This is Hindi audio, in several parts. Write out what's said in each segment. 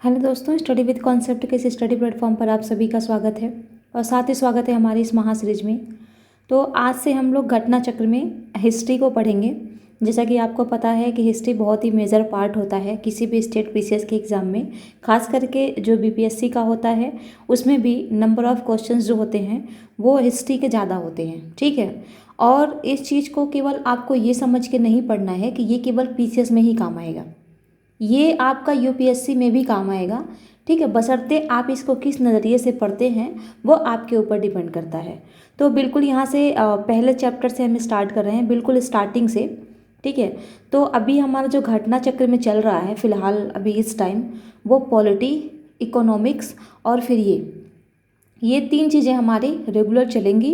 हेलो दोस्तों, स्टडी विद कॉन्सेप्ट के इस स्टडी प्लेटफॉर्म पर आप सभी का स्वागत है और साथ ही स्वागत है हमारी इस महा सीरीज में। तो आज से हम लोग घटना चक्र में हिस्ट्री को पढ़ेंगे। जैसा कि आपको पता है कि हिस्ट्री बहुत ही मेजर पार्ट होता है किसी भी स्टेट पीसीएस के एग्ज़ाम में, खास करके जो बीपीएससी का होता है उसमें भी नंबर ऑफ़ क्वेश्चंस जो होते हैं वो हिस्ट्री के ज़्यादा होते हैं। ठीक है, और इस चीज़ को केवल आपको ये समझ के नहीं पढ़ना है कि ये केवल पीसीएस में ही काम आएगा, ये आपका यूपीएससी में भी काम आएगा। ठीक है, बशर्ते आप इसको किस नज़रिए से पढ़ते हैं वो आपके ऊपर डिपेंड करता है। तो बिल्कुल यहाँ से पहले चैप्टर से हम स्टार्ट कर रहे हैं, बिल्कुल स्टार्टिंग से। ठीक है, तो अभी हमारा जो घटना चक्र में चल रहा है फ़िलहाल अभी इस टाइम, वो पॉलिटी, इकोनॉमिक्स और फिर ये तीन चीज़ें हमारी रेगुलर चलेंगी।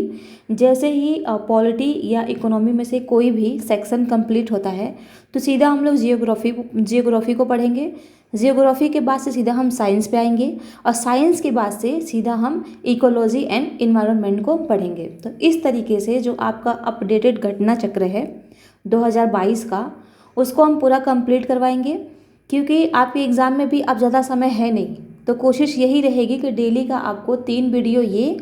जैसे ही पॉलिटी या इकोनॉमी में से कोई भी सेक्शन कंप्लीट होता है तो सीधा हम लोग जियोग्राफी को पढ़ेंगे। जियोग्राफी के बाद से सीधा हम साइंस पे आएंगे और साइंस के बाद से सीधा हम इकोलॉजी एंड इन्वायरमेंट को पढ़ेंगे। तो इस तरीके से जो आपका अपडेटेड घटना चक्र है 2022 का, उसको हम पूरा कंप्लीट करवाएंगे। क्योंकि आपके एग्ज़ाम में भी अब ज़्यादा समय है नहीं, तो कोशिश यही रहेगी कि डेली का आपको 3 वीडियो ये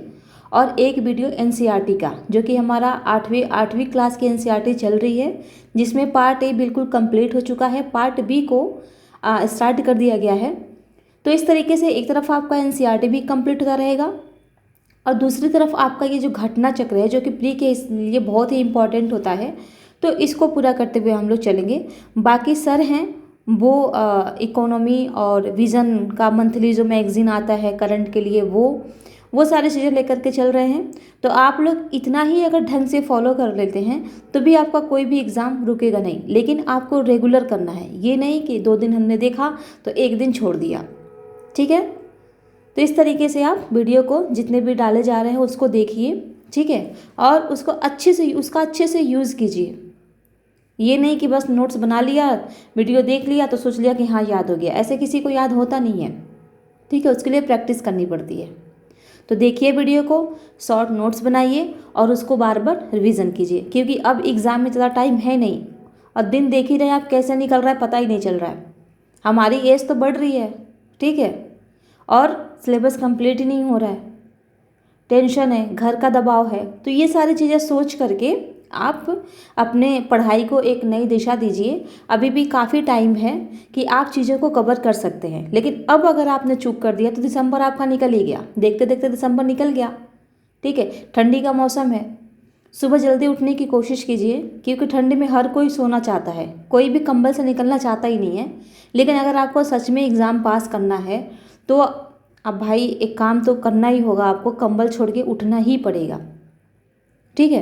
और 1 वीडियो एनसीईआरटी का, जो कि हमारा आठवीं क्लास की एनसीईआरटी चल रही है, जिसमें पार्ट ए बिल्कुल कंप्लीट हो चुका है, पार्ट बी को स्टार्ट कर दिया गया है। तो इस तरीके से एक तरफ आपका एनसीईआरटी भी कंप्लीट होता रहेगा और दूसरी तरफ आपका ये जो घटना चक्र है, जो कि प्री के लिए बहुत ही इंपॉर्टेंट होता है, तो इसको पूरा करते हुए हम लोग चलेंगे। बाकी सर हैं वो इकोनॉमी और विज़न का मंथली जो मैगज़ीन आता है करंट के लिए, वो सारी चीज़ें लेकर के चल रहे हैं। तो आप लोग इतना ही अगर ढंग से फॉलो कर लेते हैं तो भी आपका कोई भी एग्ज़ाम रुकेगा नहीं, लेकिन आपको रेगुलर करना है। ये नहीं कि 2 दिन हमने देखा तो 1 दिन छोड़ दिया। ठीक है, तो इस तरीके से आप वीडियो को जितने भी डाले जा रहे हैं उसको देखिए। ठीक है, और उसको अच्छे से यूज़ कीजिए। ये नहीं कि बस नोट्स बना लिया, वीडियो देख लिया तो सोच लिया कि हाँ याद हो गया, ऐसे किसी को याद होता नहीं है। ठीक है, उसके लिए प्रैक्टिस करनी पड़ती है। तो देखिए वीडियो को, शॉर्ट नोट्स बनाइए और उसको बार बार रिवीजन कीजिए, क्योंकि अब एग्ज़ाम में ज़्यादा टाइम है नहीं और दिन देख ही रहे आप कैसे निकल रहा है, पता ही नहीं चल रहा है। हमारी एज तो बढ़ रही है, ठीक है, और सिलेबस कंप्लीट ही नहीं हो रहा है, टेंशन है, घर का दबाव है। तो ये सारी चीज़ें सोच करके आप अपने पढ़ाई को एक नई दिशा दीजिए। अभी भी काफ़ी टाइम है कि आप चीज़ों को कवर कर सकते हैं, लेकिन अब अगर आपने चूक कर दिया तो दिसंबर आपका निकल ही गया, देखते देखते दिसंबर निकल गया। ठीक है, ठंडी का मौसम है, सुबह जल्दी उठने की कोशिश कीजिए, क्योंकि ठंडी में हर कोई सोना चाहता है, कोई भी कंबल से निकलना चाहता ही नहीं है। लेकिन अगर आपको सच में एग्ज़ाम पास करना है तो अब भाई एक काम तो करना ही होगा, आपको कंबल छोड़ के उठना ही पड़ेगा। ठीक है,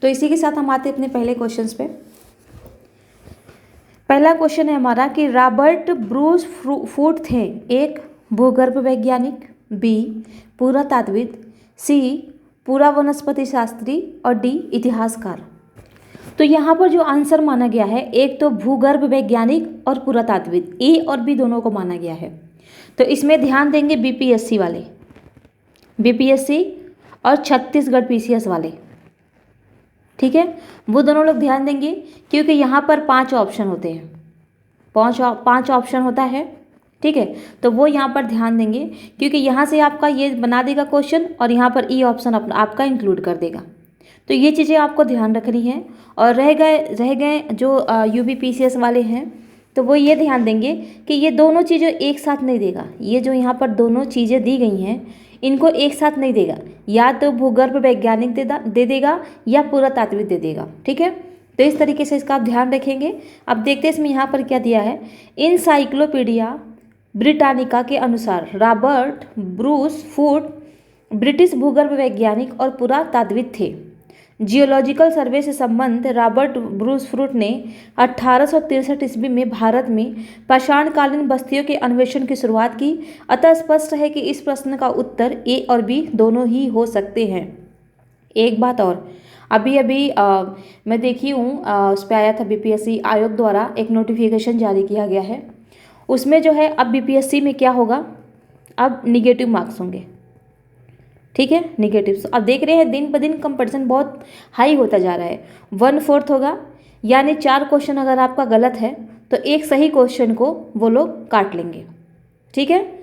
तो इसी के साथ हम आते हैं अपने पहले क्वेश्चंस पे। पहला क्वेश्चन है हमारा कि रॉबर्ट ब्रूस फूट थे एक भूगर्भ वैज्ञानिक, बी पुरातात्विद, सी पूरा वनस्पति शास्त्री और डी इतिहासकार। तो यहाँ पर जो आंसर माना गया है, एक तो भूगर्भ वैज्ञानिक और पुरातात्विद, ए और बी दोनों को माना गया है। तो इसमें ध्यान देंगे बीपीएससी वाले, बीपीएससी और छत्तीसगढ़ पीसीएस वाले। ठीक है, वो दोनों लोग ध्यान देंगे, क्योंकि यहाँ पर 5 ऑप्शन होते हैं, 5 ऑप्शन होता है। ठीक है, तो वो यहाँ पर ध्यान देंगे, क्योंकि यहाँ से आपका ये बना देगा क्वेश्चन और यहाँ पर ई ऑप्शन आपका इंक्लूड कर देगा। तो ये चीज़ें आपको ध्यान रखनी है। और रह गए जो यूपीपीसीएस वाले हैं, तो वो ये ध्यान देंगे कि ये दोनों चीज़ें एक साथ नहीं देगा। ये जो यहाँ पर दोनों चीज़ें दी गई हैं, इनको एक साथ नहीं देगा, या तो भूगर्भ वैज्ञानिक दे देगा या पुरातात्विक दे देगा। ठीक है, तो इस तरीके से इसका आप ध्यान रखेंगे। अब देखते हैं इसमें यहाँ पर क्या दिया है। इनसाइक्लोपीडिया ब्रिटानिका के अनुसार रॉबर्ट ब्रूस फूट ब्रिटिश भूगर्भ वैज्ञानिक और पुरातात्विक थे। जियोलॉजिकल सर्वे से संबंध रॉबर्ट ब्रूस फूट ने 1863 ईस्वी में भारत में पाषाणकालीन बस्तियों के अन्वेषण की शुरुआत की। अतः स्पष्ट है कि इस प्रश्न का उत्तर ए और बी दोनों ही हो सकते हैं। एक बात और, अभी मैं देखी हूँ, उस पर आया था बीपीएससी आयोग द्वारा एक नोटिफिकेशन जारी किया गया है। उसमें जो है अब बीपीएससी में क्या होगा, अब निगेटिव मार्क्स होंगे। ठीक है, निगेटिव। अब देख रहे हैं दिन ब दिन कंपटीशन बहुत हाई होता जा रहा है। 1/4 होगा, यानी 4 क्वेश्चन अगर आपका गलत है तो एक सही क्वेश्चन को वो लोग काट लेंगे। ठीक है।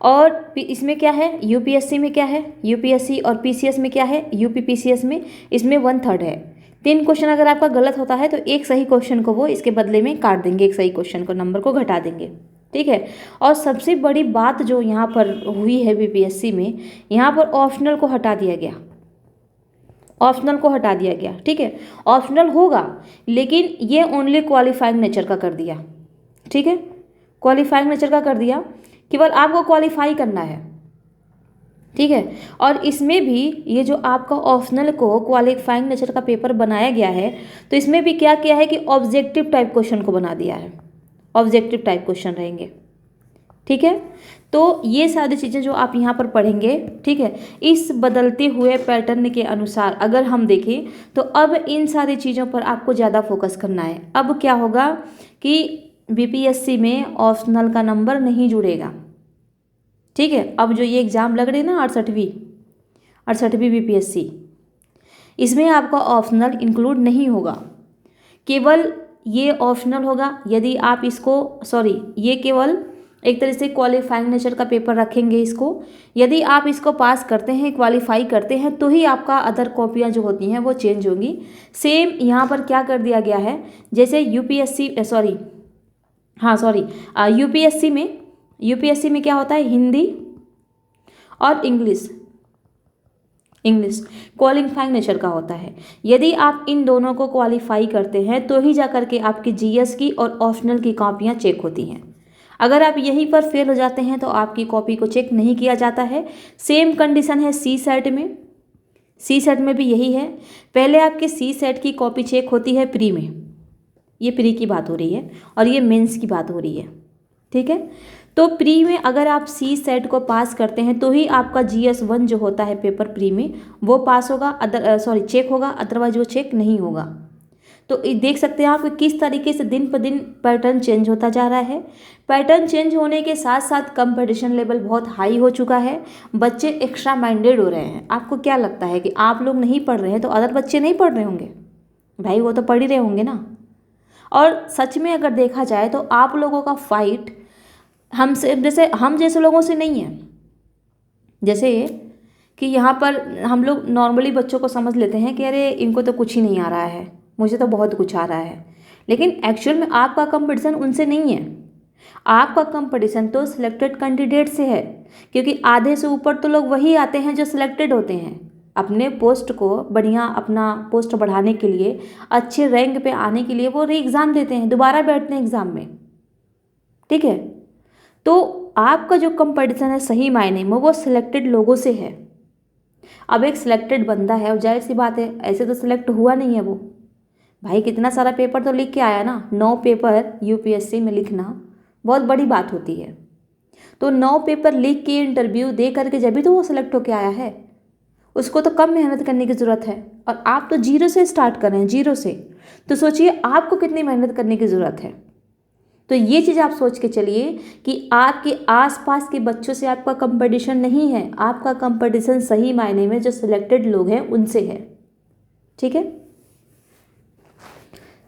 और इसमें क्या है, यूपीएससी में क्या है, यूपीएससी और पीसीएस में क्या है, यूपीपीसीएस में इसमें 1/3 है। 3 क्वेश्चन अगर आपका गलत होता है तो एक सही क्वेश्चन को वो इसके बदले में काट देंगे, एक सही क्वेश्चन को नंबर को घटा देंगे, ठीक है। और सबसे बड़ी बात जो यहाँ पर हुई है बीपीएससी में, यहाँ पर ऑप्शनल को हटा दिया गया, ऑप्शनल को हटा दिया गया, ठीक है। ऑप्शनल होगा लेकिन ये ओनली क्वालिफाइंग नेचर का कर दिया, ठीक है, क्वालिफाइंग नेचर का कर दिया, केवल आपको क्वालिफाई करना है, ठीक है। और इसमें भी ये जो आपका ऑप्शनल को क्वालिफाइंग नेचर का पेपर बनाया गया है, तो इसमें भी क्या किया है कि ऑब्जेक्टिव टाइप क्वेश्चन को बना दिया है, ऑब्जेक्टिव टाइप क्वेश्चन रहेंगे, ठीक है। तो ये सारी चीज़ें जो आप यहाँ पर पढ़ेंगे, ठीक है, इस बदलते हुए पैटर्न के अनुसार अगर हम देखें तो अब इन सारी चीज़ों पर आपको ज़्यादा फोकस करना है। अब क्या होगा कि बीपीएससी में ऑप्शनल का नंबर नहीं जुड़ेगा, ठीक है। अब जो ये एग्ज़ाम लग रही है ना 68वीं बीपीएससी, इसमें आपका ऑप्शनल इंक्लूड नहीं होगा, केवल ये ऑप्शनल होगा यदि आप इसको ये केवल एक तरह से क्वालिफाइंग नेचर का पेपर रखेंगे इसको। यदि आप इसको पास करते हैं, क्वालिफाई करते हैं, तो ही आपका अदर कॉपियाँ जो होती हैं वो चेंज होंगी। सेम यहाँ पर क्या कर दिया गया है, जैसे यूपीएससी में क्या होता है, हिंदी और इंग्लिश क्वालिफाइंग नेचर का होता है। यदि आप इन दोनों को क्वालिफाई करते हैं तो ही जा करके आपकी जीएस की और ऑप्शनल की कॉपियाँ चेक होती हैं। अगर आप यहीं पर फेल हो जाते हैं तो आपकी कॉपी को चेक नहीं किया जाता है। सेम कंडीशन है सी सेट में भी यही है। पहले आपके सी सेट की कॉपी चेक होती है प्री में, ये प्री की बात हो रही है और ये मेंस की बात हो रही है, ठीक है। तो प्री में अगर आप सी सेट को पास करते हैं तो ही आपका GS1 जो होता है पेपर प्री में वो पास होगा, चेक होगा, अदरवाइज वो चेक नहीं होगा। तो देख सकते हैं आप कि किस तरीके से दिन पर दिन पैटर्न चेंज होता जा रहा है। पैटर्न चेंज होने के साथ साथ कंपटीशन लेवल बहुत हाई हो चुका है, बच्चे एक्स्ट्रा माइंडेड हो रहे हैं। आपको क्या लगता है कि आप लोग नहीं पढ़ रहे हैं तो अदर बच्चे नहीं पढ़ रहे होंगे? भाई वो तो पढ़ ही रहे होंगे ना। और सच में अगर देखा जाए तो आप लोगों का फाइट हम जैसे लोगों से नहीं है। जैसे कि यहाँ पर हम लोग नॉर्मली बच्चों को समझ लेते हैं कि अरे इनको तो कुछ ही नहीं आ रहा है, मुझे तो बहुत कुछ आ रहा है। लेकिन एक्चुअल में आपका कंपटीशन उनसे नहीं है, आपका कंपटीशन तो सिलेक्टेड कैंडिडेट से है, क्योंकि आधे से ऊपर तो लोग वही आते हैं जो सिलेक्टेड होते हैं। अपने पोस्ट को बढ़िया, अपना पोस्ट बढ़ाने के लिए, अच्छे रैंक पे आने के लिए वो री एग्ज़ाम देते हैं, दोबारा बैठते हैं एग्ज़ाम में, ठीक है। तो आपका जो कंपटीशन है सही मायने में वो सिलेक्टेड लोगों से है। अब एक सिलेक्टेड बंदा है और जाहिर सी बात है ऐसे तो सिलेक्ट हुआ नहीं है वो, भाई कितना सारा पेपर तो लिख के आया ना। 9 पेपर यूपीएससी में लिखना बहुत बड़ी बात होती है। तो 9 पेपर लिख के इंटरव्यू दे करके जब भी तो वो सिलेक्ट होके आया है, उसको तो कम मेहनत करने की ज़रूरत है। और आप तो 0 से स्टार्ट कर रहे हैं, 0 से, तो सोचिए आपको कितनी मेहनत करने की ज़रूरत है। तो ये चीज़ आप सोच के चलिए कि आपके आसपास के बच्चों से आपका कंपटीशन नहीं है, आपका कंपटीशन सही मायने में जो सिलेक्टेड लोग हैं उनसे है, ठीक है।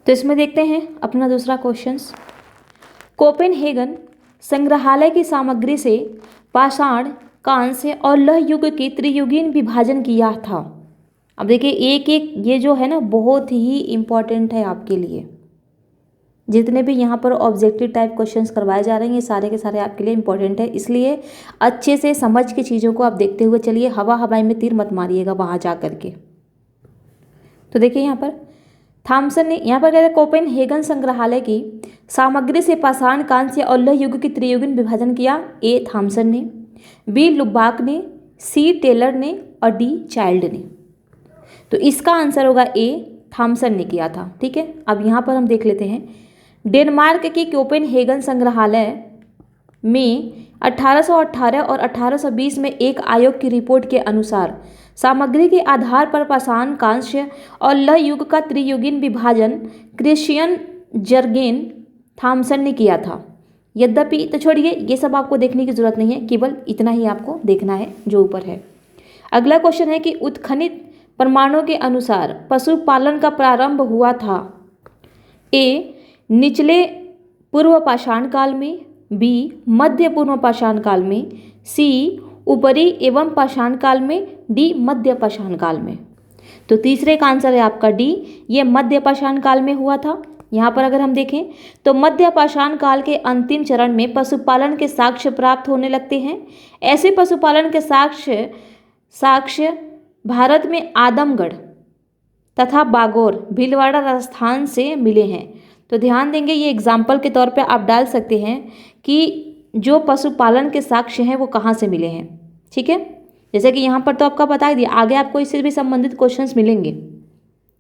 तो इसमें देखते हैं अपना दूसरा क्वेश्चंस। कोपेनहेगन संग्रहालय की सामग्री से पाषाण, कांस्य और लौह युग के त्रियुगीन विभाजन किया था। अब देखिए एक एक ये जो है ना बहुत ही इम्पॉर्टेंट है आपके लिए। जितने भी यहाँ पर ऑब्जेक्टिव टाइप क्वेश्चंस करवाए जा रहे हैं ये सारे के सारे आपके लिए इम्पॉर्टेंट है, इसलिए अच्छे से समझ के चीज़ों को आप देखते हुए चलिए, हवाई में तीर मत मारिएगा वहाँ जा करके। तो देखिए यहाँ पर थॉमसन ने यहाँ पर कहते हैं कोपेनहेगन संग्रहालय की सामग्री से पाषाण, कांस्य और लौह युग की त्रियुगीन विभाजन किया। ए थॉमसन ने, बी लुबाक ने, सी टेलर ने और डी चाइल्ड ने। तो इसका आंसर होगा ए, थॉमसन ने किया था, ठीक है। अब यहाँ पर हम देख लेते हैं डेनमार्क के कोपेनहेगन संग्रहालय में 1818 और 1820 में एक आयोग की रिपोर्ट के अनुसार सामग्री के आधार पर पाषाण, कांस्य और लौह युग का त्रियुगीन विभाजन क्रिश्चियन जर्गेन थॉमसन ने किया था। यद्यपि तो छोड़िए ये सब आपको देखने की जरूरत नहीं है, केवल इतना ही आपको देखना है जो ऊपर है। अगला क्वेश्चन है कि उत्खनित प्रमाणों के अनुसार पशुपालन का प्रारंभ हुआ था। ए निचले पूर्व पाषाण काल में, बी मध्य पूर्व पाषाण काल में, सी ऊपरी एवं पाषाण काल में, डी मध्य पाषाण काल में। तो तीसरे का आंसर है आपका डी, ये मध्य पाषाण काल में हुआ था। यहाँ पर अगर हम देखें तो मध्य पाषाण काल के अंतिम चरण में पशुपालन के साक्ष्य प्राप्त होने लगते हैं। ऐसे पशुपालन के साक्ष्य भारत में आदमगढ़ तथा बागोर, भीलवाड़ा राजस्थान से मिले हैं। तो ध्यान देंगे, ये एग्जाम्पल के तौर पे आप डाल सकते हैं कि जो पशुपालन के साक्ष्य हैं वो कहाँ से मिले हैं। ठीक है, जैसे कि यहाँ पर तो आपका बता ही दिया, आगे आपको इससे भी संबंधित क्वेश्चंस मिलेंगे।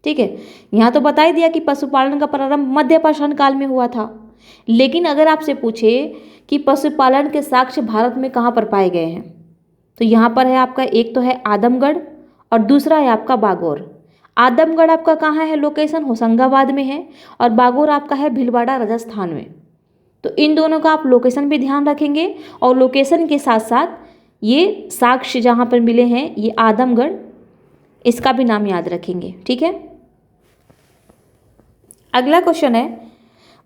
ठीक है, यहाँ तो बता ही दिया कि पशुपालन का प्रारंभ मध्य पाषाण काल में हुआ था, लेकिन अगर आपसे पूछे कि पशुपालन के साक्ष्य भारत में कहाँ पर पाए गए हैं, तो यहाँ पर है आपका, एक तो है आदमगढ़ और दूसरा है आपका बागोर। आदमगढ़ आपका कहाँ है लोकेशन, होशंगाबाद में है, और बागोर आपका है भीलवाड़ा राजस्थान में। तो इन दोनों का आप लोकेशन भी ध्यान रखेंगे, और लोकेशन के साथ साथ ये साक्ष्य जहाँ पर मिले हैं ये आदमगढ़, इसका भी नाम याद रखेंगे। ठीक है, अगला क्वेश्चन है,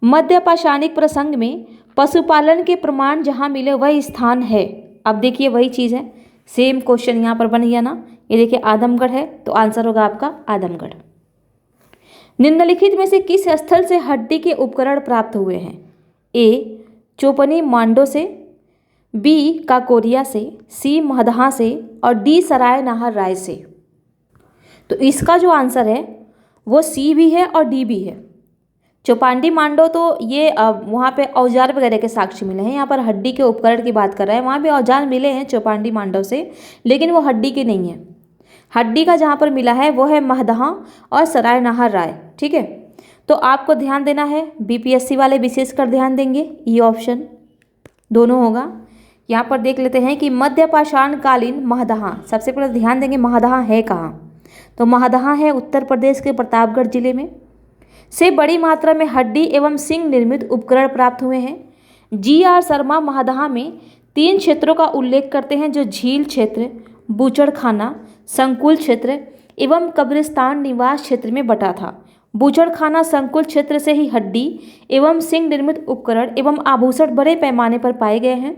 मध्य पाषाणिक प्रसंग में पशुपालन के प्रमाण जहाँ मिले वह स्थान है। अब देखिए वही चीज़ है, सेम क्वेश्चन यहाँ पर बन गया ना, ये देखिए आदमगढ़ है, तो आंसर होगा आपका आदमगढ़। निम्नलिखित में से किस स्थल से हड्डी के उपकरण प्राप्त हुए हैं? ए चोपनी मांडो से, बी काकोरिया से, सी महदहा से, और डी सराय नाहर राय से। तो इसका जो आंसर है वो सी भी है और डी भी है। चौपांडी मांडो तो ये वहाँ पे औजार वगैरह के साक्ष्य मिले हैं, यहाँ पर हड्डी के उपकरण की बात कर रहे हैं, वहाँ पे औजार मिले हैं चौपांडी मांडव से, लेकिन वो हड्डी के नहीं है। हड्डी का जहाँ पर मिला है वो है महदहा और सराय नाहर राय। ठीक है, तो आपको ध्यान देना है, बीपीएससी वाले विशेषकर ध्यान देंगे, ये ऑप्शन दोनों होगा। यहाँ पर देख लेते हैं कि मध्य पाषाण कालीन महदहा, सबसे पहले ध्यान देंगे महदहा है कहाँ, तो महदहा है उत्तर प्रदेश के प्रतापगढ़ जिले में। से बड़ी मात्रा में हड्डी एवं सिंग निर्मित उपकरण प्राप्त हुए हैं। जी.आर. शर्मा महदहा में 3 क्षेत्रों का उल्लेख करते हैं, जो झील क्षेत्र, बूचड़खाना, संकुल क्षेत्र एवं कब्रिस्तान निवास क्षेत्र में बटा था। बूचड़खाना संकुल क्षेत्र से ही हड्डी एवं सिंग निर्मित उपकरण एवं आभूषण बड़े पैमाने पर पाए गए हैं।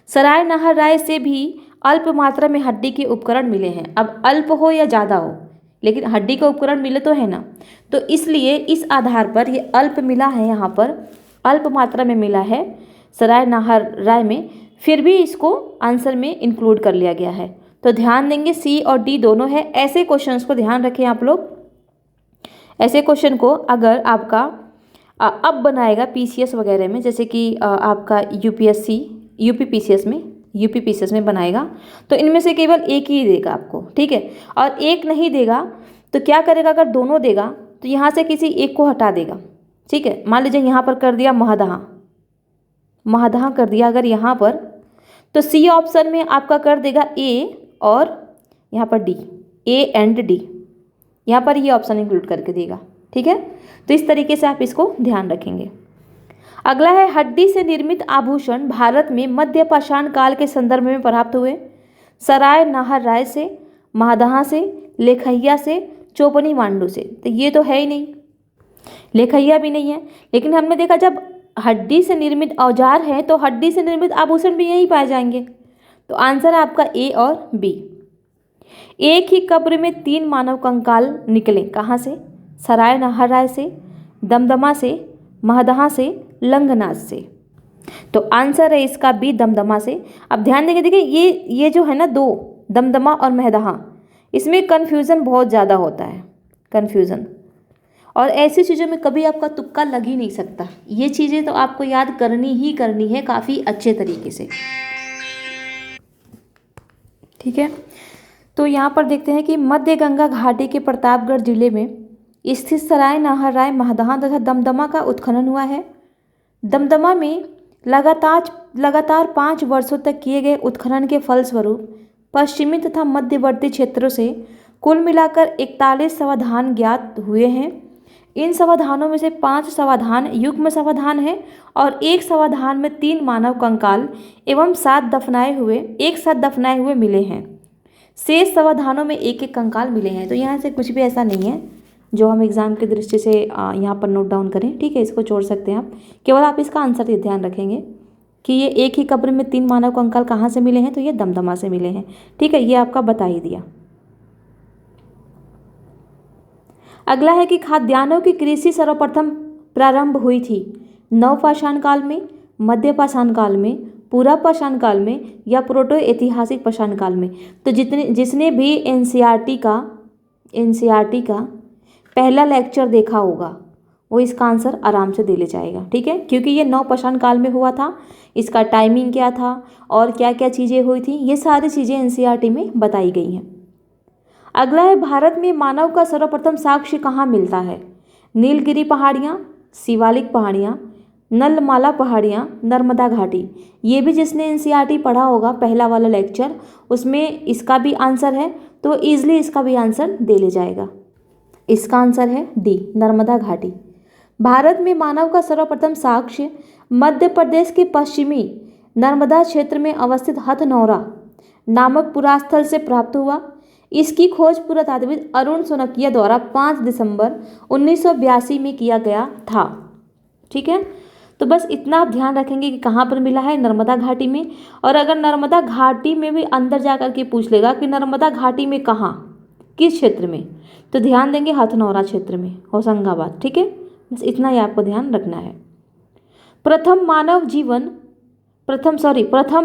सराय नाहर राय से भी अल्प मात्रा में हड्डी के उपकरण मिले हैं। अब अल्प हो या ज़्यादा हो, लेकिन हड्डी का उपकरण मिले तो है ना, तो इसलिए इस आधार पर ये अल्प मिला है, यहाँ पर अल्प मात्रा में मिला है सराय नाहर राय में, फिर भी इसको आंसर में इंक्लूड कर लिया गया है। तो ध्यान देंगे सी और डी दोनों है। ऐसे क्वेश्चंस को ध्यान रखें आप लोग, ऐसे क्वेश्चन को अगर आपका अब बनाएगा पीसीएस वगैरह में, जैसे कि आपका यूपी पीसीएस में बनाएगा, तो इनमें से केवल एक ही देगा आपको। ठीक है, और एक नहीं देगा तो क्या करेगा, अगर दोनों देगा तो यहाँ से किसी एक को हटा देगा। ठीक है, मान लीजिए यहाँ पर कर दिया महदहा कर दिया अगर यहाँ पर, तो सी ऑप्शन में आपका कर देगा ए, और यहाँ पर डी, ए एंड डी, यहाँ पर ये ऑप्शन इंक्लूड करके देगा। ठीक है, तो इस तरीके से आप इसको ध्यान रखेंगे। अगला है, हड्डी से निर्मित आभूषण भारत में मध्य पाषाण काल के संदर्भ में प्राप्त हुए। सराय नाहर राय से, महदहा से, लेखैया से, चोपनी मांडू से। तो ये तो है ही नहीं, लेखैया भी नहीं है, लेकिन हमने देखा जब हड्डी से निर्मित औजार है तो हड्डी से निर्मित आभूषण भी यहीं पाए जाएंगे। तो आंसर है आपका ए और बी। एक ही कब्र में 3 मानव कंकाल निकले, कहाँ से? सराय नाहर राय से, दमदमा से, महदहा से, लंगनाथ से। तो आंसर है इसका बी, दमदमा से। अब ध्यान देंगे, देखिए ये जो है ना 2, दमदमा और महदहा, इसमें कन्फ्यूज़न बहुत ज़्यादा होता है, कन्फ्यूज़न, और ऐसी चीज़ों में कभी आपका तुक्का लग ही नहीं सकता। ये चीज़ें तो आपको याद करनी ही करनी है काफ़ी अच्छे तरीके से। ठीक है, तो यहाँ पर देखते हैं कि मध्य गंगा घाटी के प्रतापगढ़ जिले में स्थित सराय नाहर राय, महदहा तथा दमदमा का उत्खनन हुआ है। दमदमा में लगातार 5 वर्षों तक किए गए उत्खनन के फलस्वरूप पश्चिमी तथा मध्यवर्ती क्षेत्रों से कुल मिलाकर 41 समाधान ज्ञात हुए हैं। इन समाधानों में से 5 समाधान युग्म समाधान है और एक समाधान में 3 मानव कंकाल एवं 1 साथ दफनाए हुए मिले हैं। शेष समाधानों में 1 कंकाल मिले हैं। तो यहाँ से कुछ भी ऐसा नहीं है जो हम एग्ज़ाम की दृष्टि से यहाँ पर नोट डाउन करें। ठीक है, इसको छोड़ सकते हैं आप, केवल आप इसका आंसर ध्यान रखेंगे। कि ये एक ही कब्र में 3 मानव कंकाल कहाँ से मिले हैं, तो ये दमदमा से मिले हैं। ठीक है, ये आपका बता ही दिया। अगला है कि खाद्यान्नों की कृषि सर्वप्रथम प्रारंभ हुई थी नवपाषाण काल में, मध्य पाषाण काल में, पूरा पाषाण काल में या प्रोटो ऐतिहासिक पाषाण काल में। तो जिसने भी एनसीईआरटी का पहला लेक्चर देखा होगा वो इसका आंसर आराम से दे ले जाएगा। ठीक है, क्योंकि ये नवपाषाण काल में हुआ था, इसका टाइमिंग क्या था और क्या क्या चीज़ें हुई थी, ये सारी चीज़ें एनसीईआरटी में बताई गई हैं। अगला है भारत में मानव का सर्वप्रथम साक्ष्य कहाँ मिलता है? नीलगिरी पहाड़ियाँ, शिवालिक पहाड़ियाँ, नलमाला पहाड़ियाँ, नर्मदा घाटी। ये भी जिसने एनसीईआरटी पढ़ा होगा पहला वाला लेक्चर, उसमें इसका भी आंसर है, तो ईजिली इसका भी आंसर दे ले जाएगा। इसका आंसर है डी, नर्मदा घाटी। भारत में मानव का सर्वप्रथम साक्ष्य मध्य प्रदेश के पश्चिमी नर्मदा क्षेत्र में अवस्थित हथनौरा नामक पुरास्थल से प्राप्त हुआ। इसकी खोज पुरातात्विद अरुण सोनकिया द्वारा 5 दिसंबर 1982 में किया गया था। ठीक है, तो बस इतना आप ध्यान रखेंगे कि कहाँ पर मिला है, नर्मदा घाटी में। और अगर नर्मदा घाटी में भी अंदर जा कर के पूछ लेगा कि नर्मदा घाटी में कहाँ, किस क्षेत्र में, तो ध्यान देंगे हथनौरा क्षेत्र में, होशंगाबाद। ठीक है, बस इतना ही आपको ध्यान रखना है। प्रथम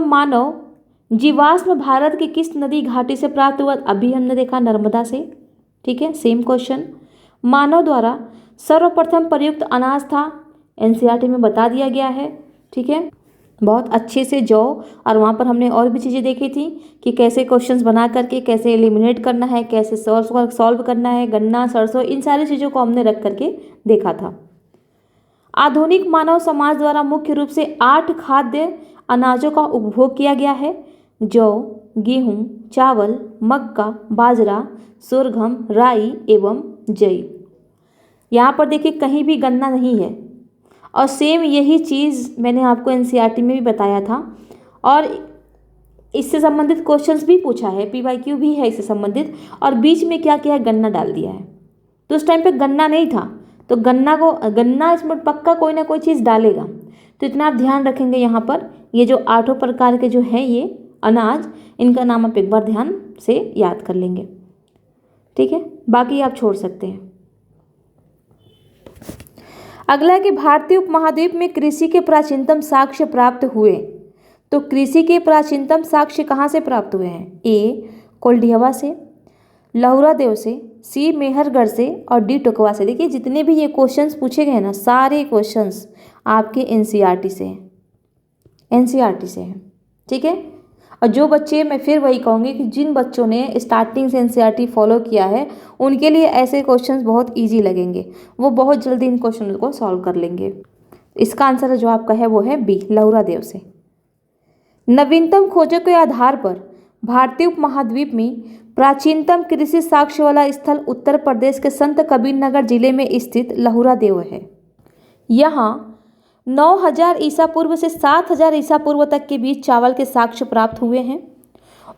मानव जीवाश्म भारत की किस नदी घाटी से प्राप्त हुआ? अभी हमने देखा नर्मदा से। ठीक है, सेम क्वेश्चन। मानव द्वारा सर्वप्रथम प्रयुक्त अनाज था, एनसीईआरटी में बता दिया गया है। ठीक है, बहुत अच्छे से जौ, और वहाँ पर हमने और भी चीज़ें देखी थी कि कैसे क्वेश्चंस बना करके कैसे एलिमिनेट करना है, कैसे सॉल्व करना है, गन्ना, सरसों, इन सारी चीज़ों को हमने रख करके देखा था। आधुनिक मानव समाज द्वारा मुख्य रूप से 8 खाद्य अनाजों का उपभोग किया गया है: जौ, गेहूँ, चावल, मक्का, बाजरा, सोरघम, राई एवं जई। यहाँ पर देखिए कहीं भी गन्ना नहीं है, और सेम यही चीज़ मैंने आपको एनसीईआरटी में भी बताया था, और इससे संबंधित क्वेश्चंस भी पूछा है, पीवाईक्यू भी है इससे संबंधित, और बीच में क्या किया है, गन्ना डाल दिया है। तो उस टाइम पे गन्ना नहीं था, तो गन्ना इसमें पक्का कोई ना कोई चीज़ डालेगा। तो इतना आप ध्यान रखेंगे। यहाँ पर ये जो 8 प्रकार के जो हैं ये अनाज, इनका नाम आप एक बार ध्यान से याद कर लेंगे। ठीक है, बाकी आप छोड़ सकते हैं। अगला है कि भारतीय उपमहाद्वीप में कृषि के प्राचीनतम साक्ष्य प्राप्त हुए। तो कृषि के प्राचीनतम साक्ष्य कहाँ से प्राप्त हुए हैं? ए, कोल्डिहवा से, लहुरा देव से, सी, मेहरगढ़ से, और डी, टोकवा से। देखिए जितने भी ये क्वेश्चंस पूछे गए ना, सारे क्वेश्चंस आपके एनसीईआरटी से हैं, एनसीईआरटी से हैं। ठीक है, और जो बच्चे, मैं फिर वही कहूँगी कि जिन बच्चों ने स्टार्टिंग से एनसीईआरटी फॉलो किया है उनके लिए ऐसे क्वेश्चंस बहुत इजी लगेंगे, वो बहुत जल्दी इन क्वेश्चन को सॉल्व कर लेंगे। इसका आंसर जो आपका है वो है बी, लहुरा देव से। नवीनतम खोजों के आधार पर भारतीय उपमहाद्वीप में प्राचीनतम कृषि साक्ष्य वाला स्थल उत्तर प्रदेश के संत कबीरनगर जिले में स्थित लहुरा देव है। यहाँ 9000 ईसा पूर्व से 7000 ईसा पूर्व तक के बीच चावल के साक्ष्य प्राप्त हुए हैं।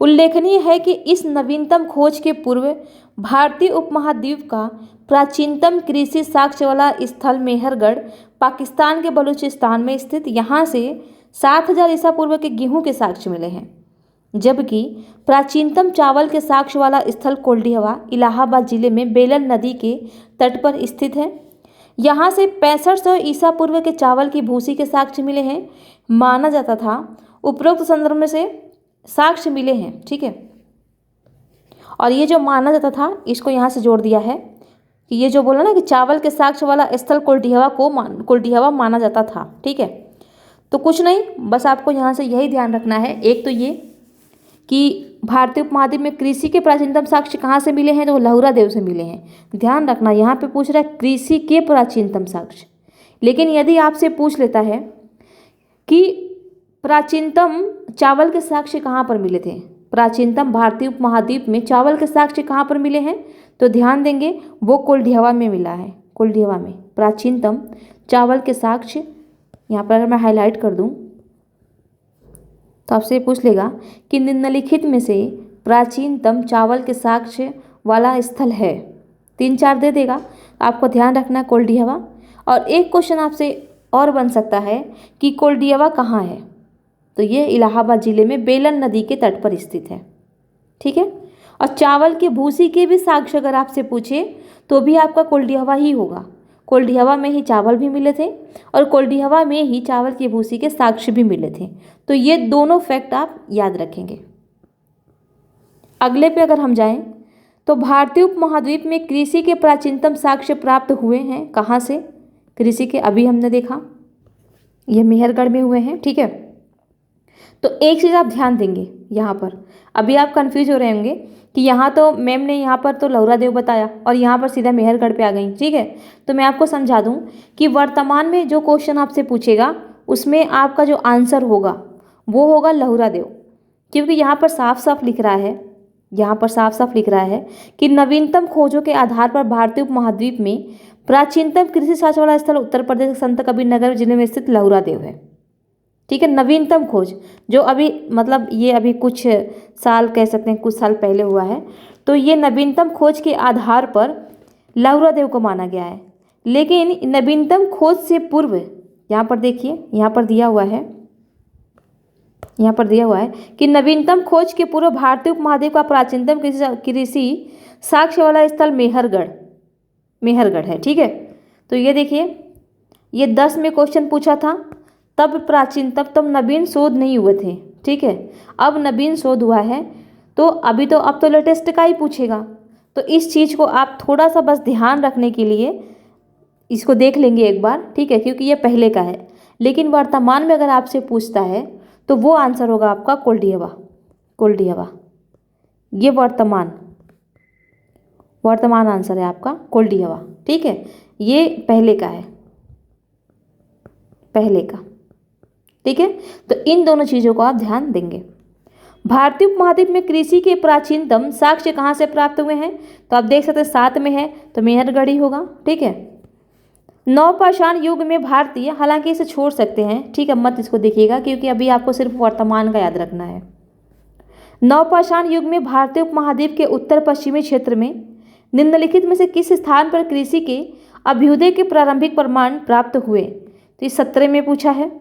उल्लेखनीय है कि इस नवीनतम खोज के पूर्व भारतीय उपमहाद्वीप का प्राचीनतम कृषि साक्ष्य वाला स्थल मेहरगढ़ पाकिस्तान के बलूचिस्तान में स्थित, यहाँ से 7000 ईसा पूर्व के गेहूं के साक्ष्य मिले हैं, जबकि प्राचीनतम चावल के साक्ष्य वाला स्थल कोल्डिहवा इलाहाबाद जिले में बेलन नदी के तट पर स्थित है। यहाँ से 6500 ईसा पूर्व के चावल की भूसी के साक्ष्य मिले हैं। माना जाता था उपरोक्त संदर्भ में से साक्ष्य मिले हैं। ठीक है, और ये जो माना जाता था इसको यहाँ से जोड़ दिया है कि ये जो बोला ना कि चावल के साक्ष्य वाला स्थल कोल्डिहवा माना जाता था। ठीक है, तो कुछ नहीं, बस आपको यहाँ से यही ध्यान रखना है। एक तो ये कि भारतीय उपमहाद्वीप में कृषि के प्राचीनतम साक्ष्य कहाँ से मिले हैं, तो वो लहुरा देव से मिले हैं। ध्यान रखना, यहाँ पे पूछ रहा है कृषि के प्राचीनतम साक्ष्य, लेकिन यदि आपसे पूछ लेता है कि प्राचीनतम चावल के साक्ष्य कहाँ पर मिले थे, प्राचीनतम भारतीय उपमहाद्वीप में चावल के साक्ष्य कहाँ पर मिले हैं, तो ध्यान देंगे वो कोल्डिहवा में मिला है। कोल्डिहवा में प्राचीनतम चावल के साक्ष्य, यहाँ पर अगर मैं हाईलाइट कर दूँ तो आपसे पूछ लेगा कि निम्नलिखित में से प्राचीनतम चावल के साक्ष्य वाला स्थल है, 3-4 दे देगा। आपको ध्यान रखना कोल्डिहवा। और एक क्वेश्चन आपसे और बन सकता है कि कोल्डिहवा कहाँ है, तो ये इलाहाबाद जिले में बेलन नदी के तट पर स्थित है। ठीक है। और चावल के भूसी के भी साक्ष्य अगर आपसे पूछे तो भी आपका कोल्डिहवा ही होगा। कोल्डिहवा में ही चावल भी मिले थे और कोल्डिहवा में ही चावल की भूसी के साक्ष्य भी मिले थे। तो ये दोनों फैक्ट आप याद रखेंगे। अगले पे अगर हम जाएं तो भारतीय उपमहाद्वीप में कृषि के प्राचीनतम साक्ष्य प्राप्त हुए हैं कहाँ से? कृषि के अभी हमने देखा ये मेहरगढ़ में हुए हैं। ठीक है। तो एक चीज़ आप ध्यान देंगे यहाँ पर, अभी आप कंफ्यूज हो रहे होंगे कि यहाँ तो मैम ने यहाँ पर तो लौरा देव बताया और यहाँ पर सीधा मेहरगढ़ पे आ गई। ठीक है। तो मैं आपको समझा दूँ कि वर्तमान में जो क्वेश्चन आपसे पूछेगा उसमें आपका जो आंसर होगा वो होगा लौरा देव, क्योंकि यहाँ पर साफ साफ लिख रहा है, यहाँ पर साफ साफ लिख रहा है कि नवीनतम खोजों के आधार पर भारतीय उपमहाद्वीप में प्राचीनतम कृषि साक्ष्य वाला स्थल उत्तर प्रदेश के संत कबीर नगर जिले में स्थित लौरा देव है। ठीक है। नवीनतम खोज जो अभी मतलब ये अभी कुछ साल कह सकते हैं, कुछ साल पहले हुआ है। तो ये नवीनतम खोज के आधार पर लौरा देव को माना गया है। लेकिन नवीनतम खोज से पूर्व यहाँ पर देखिए, यहाँ पर दिया हुआ है, यहाँ पर दिया हुआ है कि नवीनतम खोज के पूर्व भारतीय उपमहाद्वीप का प्राचीनतम कृषि साक्ष्य वाला स्थल मेहरगढ़ है। ठीक है। तो ये देखिए, ये 10 में क्वेश्चन पूछा था, तब नवीन शोध नहीं हुए थे। ठीक है। अब नवीन शोध हुआ है तो अब तो लेटेस्ट का ही पूछेगा। तो इस चीज़ को आप थोड़ा सा बस ध्यान रखने के लिए इसको देख लेंगे एक बार। ठीक है। क्योंकि ये पहले का है, लेकिन वर्तमान में अगर आपसे पूछता है तो वो आंसर होगा आपका कोल्डिहवा। ये वर्तमान आंसर है आपका कोल्डिहवा। ठीक है। ये पहले का है, पहले का। ठीक है। तो इन दोनों चीज़ों को आप ध्यान देंगे। भारतीय उपमहाद्वीप में कृषि के प्राचीनतम साक्ष्य कहाँ से प्राप्त हुए हैं? तो आप देख सकते हैं 7 में है तो मेहरगढ़ ही होगा। ठीक है। नवपाषाण युग में भारतीय, हालांकि इसे छोड़ सकते हैं। ठीक है, मत इसको देखिएगा क्योंकि अभी आपको सिर्फ वर्तमान का याद रखना है। नवपाषाण युग में भारतीय उपमहाद्वीप के उत्तर पश्चिमी क्षेत्र में निम्नलिखित में से किस स्थान पर कृषि के अभ्युदय के प्रारंभिक प्रमाण प्राप्त हुए? तो इस 17 में पूछा है।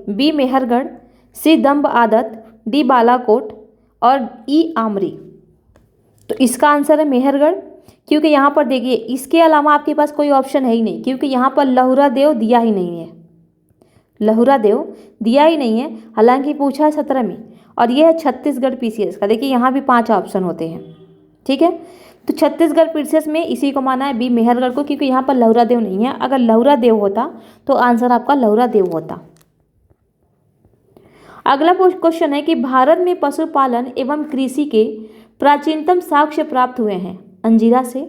बी मेहरगढ़, सी दम्ब आदत, डी बालाकोट और ई आमरी। तो इसका आंसर है मेहरगढ़, क्योंकि यहाँ पर देखिए इसके अलावा आपके पास कोई ऑप्शन है ही नहीं, क्योंकि यहाँ पर लहुरा देव दिया ही नहीं है। हालांकि पूछा है 17 में, और यह है छत्तीसगढ़ पीसीएस का। देखिए यहाँ भी 5 ऑप्शन होते हैं। ठीक है। तो छत्तीसगढ़ पीसीएस में इसी को माना है, बी मेहरगढ़ को, क्योंकि यहाँ पर लहुरा देव नहीं है। अगर लहुरा देव होता तो आंसर आपका लहुरा देव होता। अगला क्वेश्चन है कि भारत में पशुपालन एवं कृषि के प्राचीनतम साक्ष्य प्राप्त हुए हैं? अंजीरा से,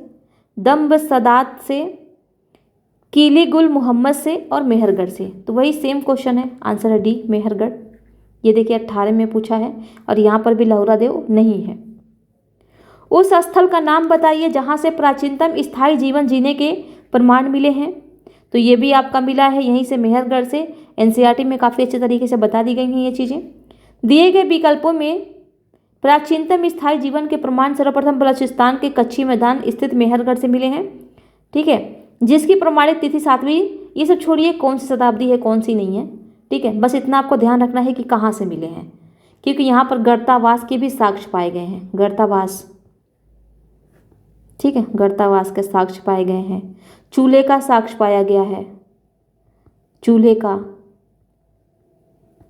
दम्ब सदात से, कीली गुल मोहम्मद से और मेहरगढ़ से। तो वही सेम क्वेश्चन है, आंसर है डी मेहरगढ़। ये देखिए 18 में पूछा है और यहाँ पर भी लहुरा देव नहीं है। उस स्थल का नाम बताइए जहाँ से प्राचीनतम स्थायी जीवन जीने के प्रमाण मिले हैं? तो ये भी आपका मिला है यहीं से, मेहरगढ़ से। एनसीईआरटी में काफ़ी अच्छे तरीके से बता दी गई हैं ये चीज़ें। दिए गए विकल्पों में प्राचीनतम स्थायी जीवन के प्रमाण सर्वप्रथम बलूचिस्तान के कच्ची मैदान स्थित मेहरगढ़ से मिले हैं। ठीक है। जिसकी प्रमाणित तिथि 7वीं, ये सब छोड़िए कौन सी शताब्दी है कौन सी नहीं है। ठीक है। बस इतना आपको ध्यान रखना है कि कहाँ से मिले हैं, क्योंकि यहाँ पर गर्तावास के भी साक्ष्य पाए गए हैं। गर्तावास, ठीक है, गर्तावास के साक्ष्य पाए गए हैं। चूल्हे का साक्ष्य पाया गया है, चूल्हे का।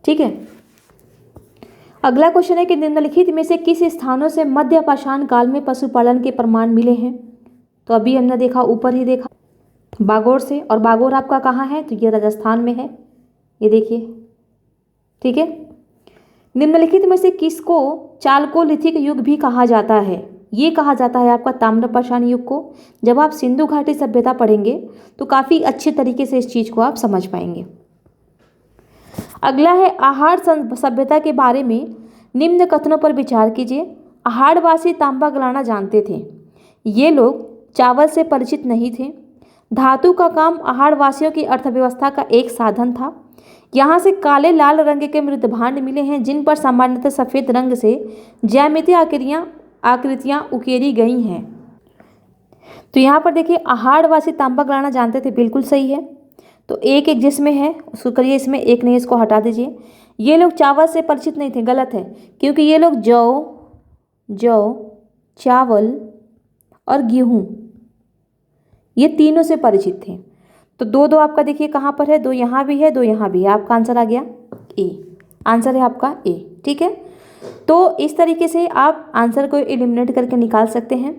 ठीक है। अगला क्वेश्चन है कि निम्नलिखित में से किस स्थानों से मध्य पाषाण काल में पशुपालन के प्रमाण मिले हैं? तो अभी हमने देखा, ऊपर ही देखा, बागोर से। और बागोर आपका कहाँ है? तो ये राजस्थान में है, ये देखिए। ठीक है। निम्नलिखित में से किसको चालकोलिथिक युग भी कहा जाता है? ये कहा जाता है आपका ताम्रपाषाण युग को। जब आप सिंधु घाटी सभ्यता पढ़ेंगे तो काफ़ी अच्छे तरीके से इस चीज़ को आप समझ पाएंगे। अगला है आहार सभ्यता के बारे में निम्न कथनों पर विचार कीजिए। आहारवासी तांबा गलाना जानते थे। ये लोग चावल से परिचित नहीं थे। धातु का काम आहारवासियों की अर्थव्यवस्था का एक साधन था। यहाँ से काले लाल रंग के मृदभांड मिले हैं जिन पर सामान्यतः सफ़ेद रंग से ज्यामितीय आकृतियाँ उकेरी गई हैं। तो यहाँ पर देखिए आहारवासी तांबा गलाना जानते थे, बिल्कुल सही है। तो एक एक जिसमें है उसको करिए, इसमें एक नहीं, इसको हटा दीजिए। ये लोग चावल से परिचित नहीं थे, गलत है, क्योंकि ये लोग जौ, चावल और गेहूँ, ये तीनों से परिचित थे। तो दो दो आपका देखिए कहाँ पर है, दो यहाँ भी है, दो यहाँ भी है, आपका आंसर आ गया ए। आंसर है आपका ए। ठीक है, तो इस तरीके से आप आंसर को एलिमिनेट करके निकाल सकते हैं।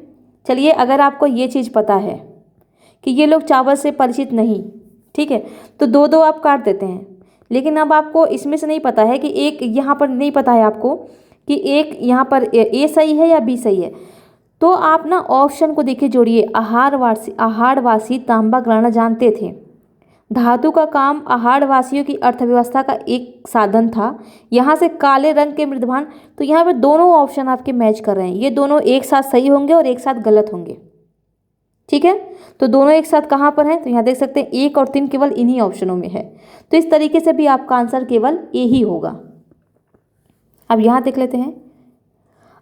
चलिए, अगर आपको ये चीज़ पता है कि ये लोग चावल से परिचित नहीं, ठीक है, तो दो दो आप काट देते हैं। लेकिन अब आपको इसमें से नहीं पता है कि एक यहाँ पर नहीं पता है आपको कि एक यहाँ पर ए सही है या बी सही है, तो आप ना ऑप्शन को देखिए, जोड़िए। आहारवासी तांबा गलाना जानते थे। धातु का काम आहारवासियों की अर्थव्यवस्था का एक साधन था। यहाँ से काले रंग के मृदभान, तो यहाँ पर दोनों ऑप्शन आपके मैच कर रहे हैं, ये दोनों एक साथ सही होंगे और एक साथ गलत होंगे। ठीक है, तो दोनों एक साथ कहाँ पर हैं, तो यहाँ देख सकते हैं 1 और 3 केवल इन्हीं ऑप्शनों में है। तो इस तरीके से भी आपका आंसर केवल ए ही होगा। अब यहाँ देख लेते हैं,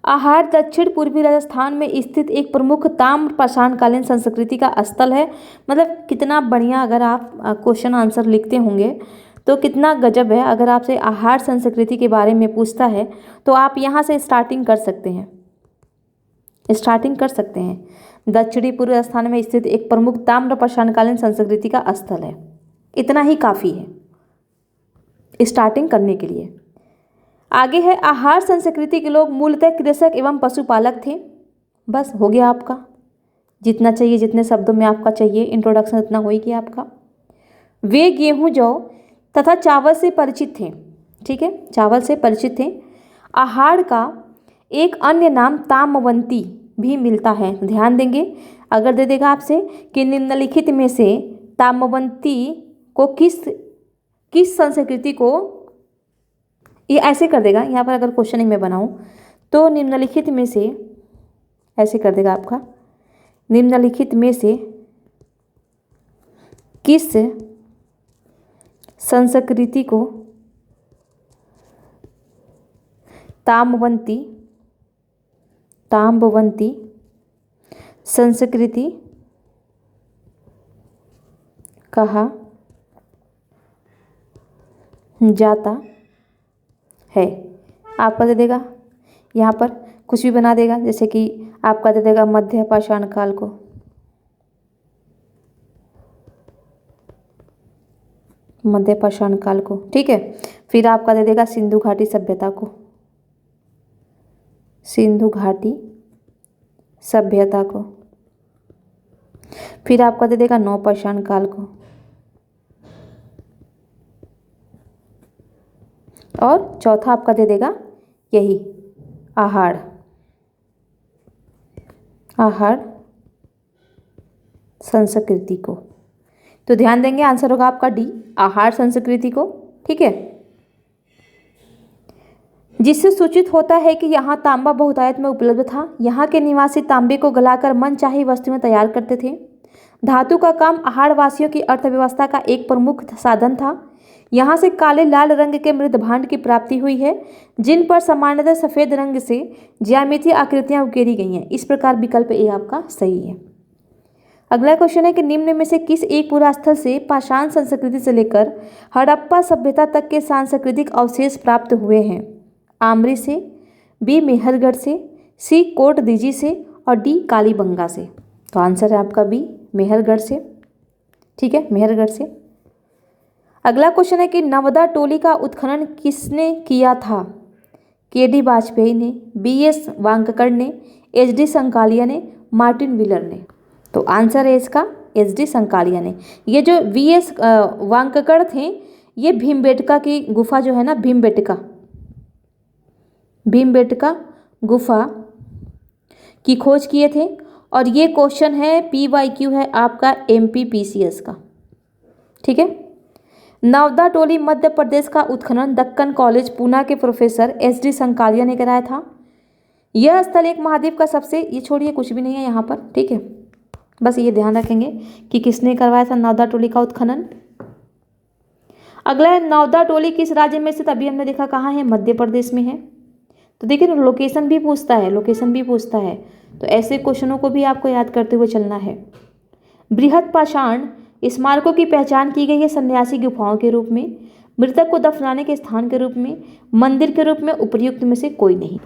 आहार दक्षिण पूर्वी राजस्थान में स्थित एक प्रमुख ताम्र पाषाणकालीन संस्कृति का स्थल है। मतलब कितना बढ़िया, अगर आप क्वेश्चन आंसर लिखते होंगे तो कितना गजब है। अगर आपसे आहार संस्कृति के बारे में पूछता है तो आप यहाँ से स्टार्टिंग कर सकते हैं, दक्षिणी पूर्व राजस्थान में स्थित एक प्रमुख ताम्र पाषाणकालीन संस्कृति का स्थल है। इतना ही काफ़ी है स्टार्टिंग करने के लिए। आगे है, आहार संस्कृति के लोग मूलतः कृषक एवं पशुपालक थे। बस हो गया आपका, जितना चाहिए, जितने शब्दों में आपका चाहिए इंट्रोडक्शन इतना हो ही गया आपका। वे गेहूं, जौ तथा चावल से परिचित थे। ठीक है, चावल से परिचित थे। आहार का एक अन्य नाम ताम्रवंती भी मिलता है। ध्यान देंगे, अगर दे देगा आपसे कि निम्नलिखित में से ताम्रवंती को किस संस्कृति को, ये ऐसे कर देगा यहाँ पर, अगर क्वेश्चन ही मैं बनाऊँ तो निम्नलिखित में से ऐसे कर देगा आपका, निम्नलिखित में से किस संस्कृति को ताम्रवंती संस्कृति कहा जाता है। आपका दे देगा यहाँ पर कुछ भी बना देगा, जैसे कि आपका दे देगा मध्य पाषाण काल को, ठीक है। फिर आपका दे देगा सिंधु घाटी सभ्यता को, फिर आपका दे देगा नवपाषाण काल को, और चौथा आपका दे देगा यही आहार संस्कृति को। तो ध्यान देंगे, आंसर होगा आपका डी, आहार संस्कृति को। ठीक है, जिससे सूचित होता है कि यहाँ तांबा बहुतायत में उपलब्ध था। यहाँ के निवासी तांबे को गलाकर मनचाही वस्तुएं तैयार करते थे। धातु का काम आहारवासियों की अर्थव्यवस्था का एक प्रमुख साधन था। यहाँ से काले लाल रंग के मृदभांड की प्राप्ति हुई है, जिन पर सामान्यतः सफ़ेद रंग से ज्यामितीय आकृतियाँ उकेरी गई हैं। इस प्रकार विकल्प ए आपका सही है। अगला क्वेश्चन है कि निम्न में से किस एक पुरास्थल से पाषाण संस्कृति से लेकर हड़प्पा सभ्यता तक के सांस्कृतिक अवशेष प्राप्त हुए हैं? आमरी से, बी मेहरगढ़ से, सी कोटदीजी से और डी कालीबंगा से। तो आंसर है आपका बी, मेहरगढ़ से। ठीक है, मेहरगढ़ से। अगला क्वेश्चन है कि नवदा टोली का उत्खनन किसने किया था? के.डी. वाजपेयी ने, बी.एस. वांककर ने, एच.डी. संकालिया ने, मार्टिन व्हीलर ने। तो आंसर है इसका एच.डी. संकालिया ने। ये जो वी.एस. वांककर थे, ये भीमबेटका की गुफा जो है ना, भीमबेटका गुफा की खोज किए थे। और ये क्वेश्चन है PYQ है आपका MPPCS का। ठीक है, नवदा टोली मध्य प्रदेश का उत्खनन दक्कन कॉलेज पूना के प्रोफेसर एच.डी. संकालिया ने कराया था। यह स्थल एक महाद्वीप का सबसे, ये छोड़िए कुछ भी नहीं है यहाँ पर। ठीक है, बस ये ध्यान रखेंगे कि किसने करवाया था नवदा टोली का उत्खनन। अगला है, नवदा टोली किस राज्य में स्थित? अभी हमने देखा कहाँ है, मध्य प्रदेश में है। तो देखिए लोकेशन भी पूछता है, तो ऐसे क्वेश्चनों को भी आपको याद करते हुए चलना है। बृहद पाषाण स्मारकों की पहचान की गई है सन्यासी गुफाओं के रूप में, मृतक को दफनाने के स्थान के रूप में, मंदिर के रूप में, उपर्युक्त में से कोई नहीं।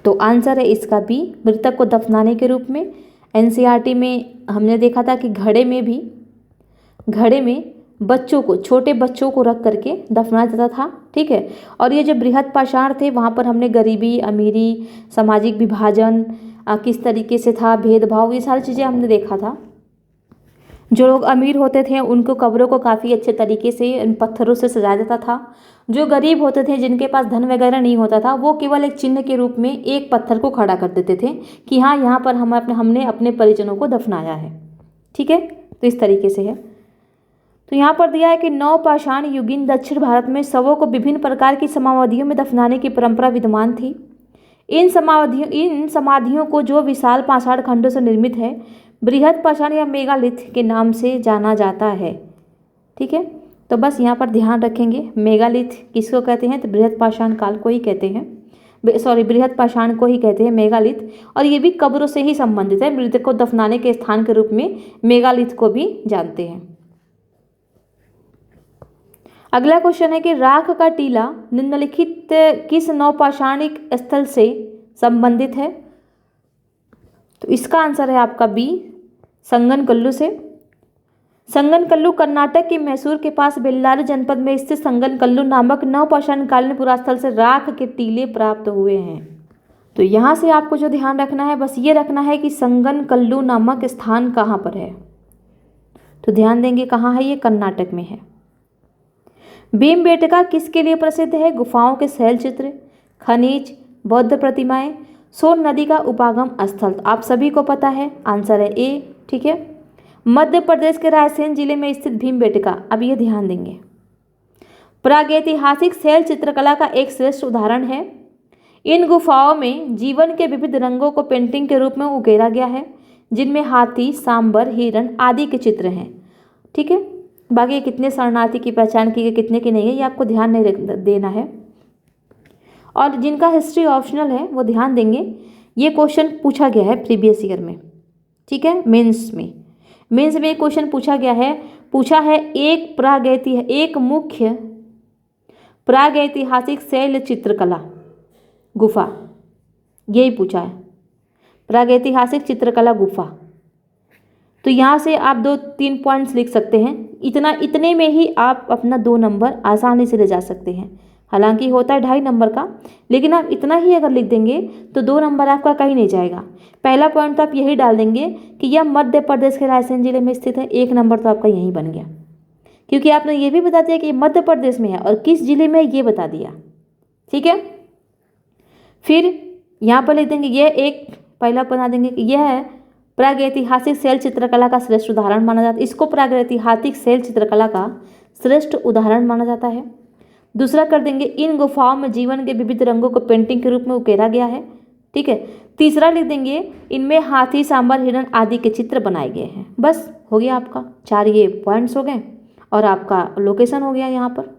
तो आंसर है इसका बी, मृतक को दफनाने के रूप में। एनसीईआरटी में हमने देखा था कि घड़े में बच्चों को, छोटे बच्चों को रख करके दफनाया जाता था, ठीक है। और ये जो बृहद पाषाण थे वहाँ पर हमने गरीबी, अमीरी, सामाजिक विभाजन किस तरीके से था, भेदभाव, ये सारी चीज़ें हमने देखा था। जो लोग अमीर होते थे उनको कब्रों को काफ़ी अच्छे तरीके से इन पत्थरों से सजाया जाता था। जो गरीब होते थे, जिनके पास धन वगैरह नहीं होता था, वो केवल एक चिन्ह के रूप में एक पत्थर को खड़ा कर देते थे कि हाँ, यहाँ पर हमने अपने परिजनों को दफनाया है, ठीक है। तो इस तरीके से है। तो यहाँ पर दिया है कि नवपाषाण युगीन दक्षिण भारत में शवों को विभिन्न प्रकार की समाधियों में दफनाने की परंपरा विद्यमान थी। इन समाधियों को जो विशाल पाषाण खंडों से निर्मित है, बृहद पाषाण या मेगालिथ के नाम से जाना जाता है, ठीक है। तो बस यहाँ पर ध्यान रखेंगे, मेगालिथ किसको कहते हैं, तो बृहद पाषाण काल को ही कहते हैं, बृहद पाषाण को ही कहते हैं मेगालिथ। और ये भी कब्रों से ही संबंधित है, मृतक को दफनाने के स्थान के रूप में मेगालिथ को भी जानते हैं। अगला क्वेश्चन है कि राख का टीला निम्नलिखित किस नवपाषाणिक स्थल से संबंधित है, तो इसका आंसर है आपका बी, संगनकल्लू से। संगनकल्लू कर्नाटक के मैसूर के पास बेल्लारी जनपद में स्थित संगनकल्लू नामक नवपाषाणकालीन पुरास्थल से राख के टीले प्राप्त हुए हैं। तो यहाँ से आपको जो ध्यान रखना है, बस ये रखना है कि संगनकल्लू नामक स्थान कहाँ पर है। तो ध्यान देंगे कहाँ है, ये कर्नाटक में है। भीमबेटका किसके लिए प्रसिद्ध है, गुफाओं के शैल चित्र, खनिज, बौद्ध प्रतिमाएं, सोन नदी का उपागम स्थल। आप सभी को पता है, आंसर है ए, ठीक है। मध्य प्रदेश के रायसेन जिले में स्थित भीमबेटका, अब ये ध्यान देंगे, प्रागैतिहासिक शैल चित्रकला का एक श्रेष्ठ उदाहरण है। इन गुफाओं में जीवन के विविध रंगों को पेंटिंग के रूप में उकेरा गया है, जिनमें हाथी, सांबर, हिरण आदि के चित्र हैं, ठीक है। बाकी कितने शरणार्थी की पहचान की गई, कितने की नहीं है, ये आपको ध्यान नहीं देना है। और जिनका हिस्ट्री ऑप्शनल है वो ध्यान देंगे, ये क्वेश्चन पूछा गया है प्रीवियस ईयर में, ठीक है। मेंस में क्वेश्चन पूछा है एक मुख्य प्रागैतिहासिक शैल चित्रकला गुफा, यही पूछा है, प्रागैतिहासिक चित्रकला गुफा। तो यहाँ से आप 2-3 पॉइंट्स लिख सकते हैं, इतने में ही आप अपना 2 नंबर आसानी से ले जा सकते हैं। हालांकि होता है 2.5 नंबर का, लेकिन आप इतना ही अगर लिख देंगे तो 2 नंबर आपका कहीं नहीं जाएगा। पहला पॉइंट तो आप यही डाल देंगे कि यह मध्य प्रदेश के रायसेन जिले में स्थित है, 1 नंबर तो आपका यहीं बन गया, क्योंकि आपने ये भी बता दिया कि मध्य प्रदेश में है और किस जिले में ये बता दिया, ठीक है। फिर यहाँ पर लिख देंगे, यह एक पहला बना देंगे कि यह है प्रागैतिहासिक शैल चित्रकला का श्रेष्ठ उदाहरण माना जाता है, इसको प्रागैतिहासिक शैल चित्रकला का श्रेष्ठ उदाहरण माना जाता है। दूसरा कर देंगे, इन गुफाओं में जीवन के विविध रंगों को पेंटिंग के रूप में उकेरा गया है, ठीक है। तीसरा लिख देंगे, इनमें हाथी, सांबर, हिरण आदि के चित्र बनाए गए हैं। बस हो गया आपका 4 ये पॉइंट्स हो गए और आपका लोकेशन हो गया यहाँ पर।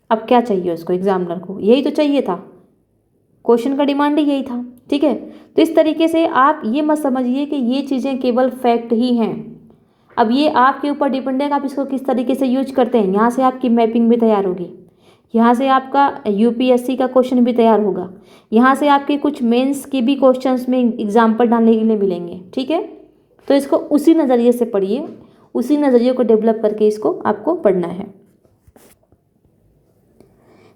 अब क्या चाहिए उसको, एग्जामिनर को यही तो चाहिए था, क्वेश्चन का डिमांड ही यही था, ठीक है। तो इस तरीके से आप ये मत समझिए कि ये चीज़ें केवल फैक्ट ही हैं, अब ये आपके ऊपर डिपेंड है कि आप इसको किस तरीके से यूज करते हैं। यहाँ से आपकी मैपिंग भी तैयार होगी, यहाँ से आपका यूपीएससी का क्वेश्चन भी तैयार होगा, यहाँ से आपके कुछ मेंस के भी क्वेश्चंस में एग्जाम्पल डालने के लिए मिलेंगे, ठीक है। तो इसको उसी नज़रिए से पढ़िए, उसी नज़रिए को डेवलप करके इसको आपको पढ़ना है।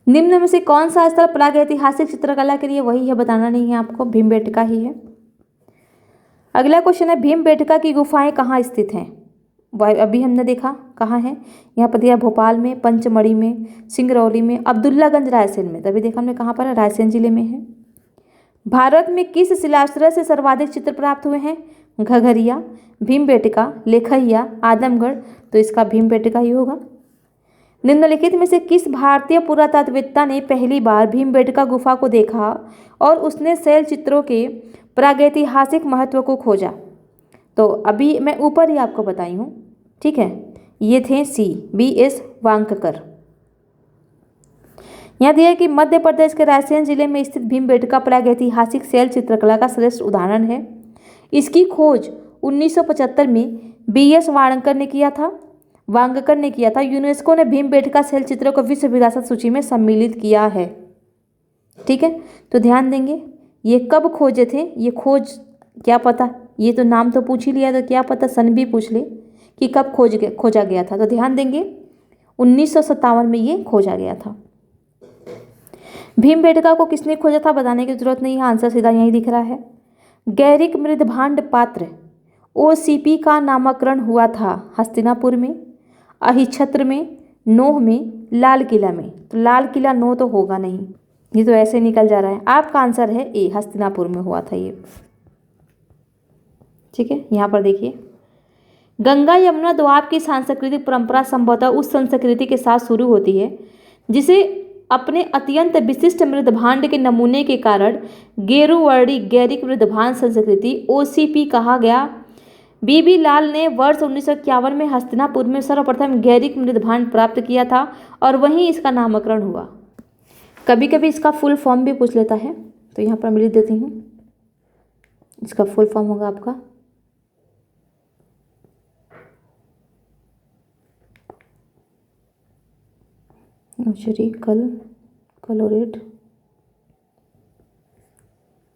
निम्न में से कौन सा स्थल प्रागैतिहासिक चित्रकला के लिए वही है, बताना नहीं है आपको, भीमबेटका ही है। अगला क्वेश्चन है, भीमबेटका की गुफाएं कहाँ स्थित हैं। अभी हमने देखा कहाँ है, यहाँ पर दिया भोपाल में, पंचमढ़ी में, सिंगरौली में, अब्दुल्लागंज रायसेन में। तभी देखा हमने कहाँ पर है, रायसेन जिले में है। भारत में किस शिलाश्रय से सर्वाधिक चित्र प्राप्त हुए हैं, घघरिया, भीमबेटका, लेखैया, आदमगढ़। तो इसका भीमबेटका ही होगा। निम्नलिखित में से किस भारतीय पुरातत्ववेत्ता ने पहली बार भीमबेटका गुफा को देखा और उसने शैल चित्रों के प्रागैतिहासिक महत्व को खोजा। तो अभी मैं ऊपर ही आपको बताई हूँ, ठीक है। ये थे BS वांककर। यहाँ दिया है कि मध्य प्रदेश के रायसेन जिले में स्थित भीमबेटका प्रागैतिहासिक शैल चित्रकला का श्रेष्ठ उदाहरण है। इसकी खोज 1975 में BS वांककर ने किया था। वांगकर ने किया था। यूनेस्को ने भीमबेटका शैल चित्रों को विश्व विरासत सूची में सम्मिलित किया है। ठीक है, तो ध्यान देंगे ये कब खोजे थे, ये खोज क्या पता, ये तो नाम तो पूछ ही लिया, तो क्या पता सन भी पूछ ले कि कब खोजा गया था। तो ध्यान देंगे 1957 में ये खोजा गया था। भीमबेटका को किसने खोजा था बताने की जरूरत नहीं है, आंसर सीधा यहीं दिख रहा है। गैरिक मृदभांड पात्र OCP का नामकरण हुआ था हस्तिनापुर में, अहिछत्र में, नोह में, लाल किला में। तो लाल किला नोह तो होगा नहीं, ये तो ऐसे निकल जा रहा है। आपका आंसर है ए, हस्तिनापुर में हुआ था ये। ठीक है, यहाँ पर देखिए गंगा यमुना दोआब की सांस्कृतिक परंपरा संभवतः उस संस्कृति के साथ शुरू होती है जिसे अपने अत्यंत विशिष्ट मृदभांड के नमूने के कारण गेरुवर्णी गैरिक मृदभांड संस्कृति OCP कहा गया। BB लाल ने वर्ष 1951 में हस्तिनापुर में सर्वप्रथम गैरिक मृदभांड प्राप्त किया था और वहीं इसका नामकरण हुआ। कभी कभी इसका फुल फॉर्म भी पूछ लेता है, तो यहाँ पर मैं लिख देती हूँ। इसका फुल फॉर्म होगा आपका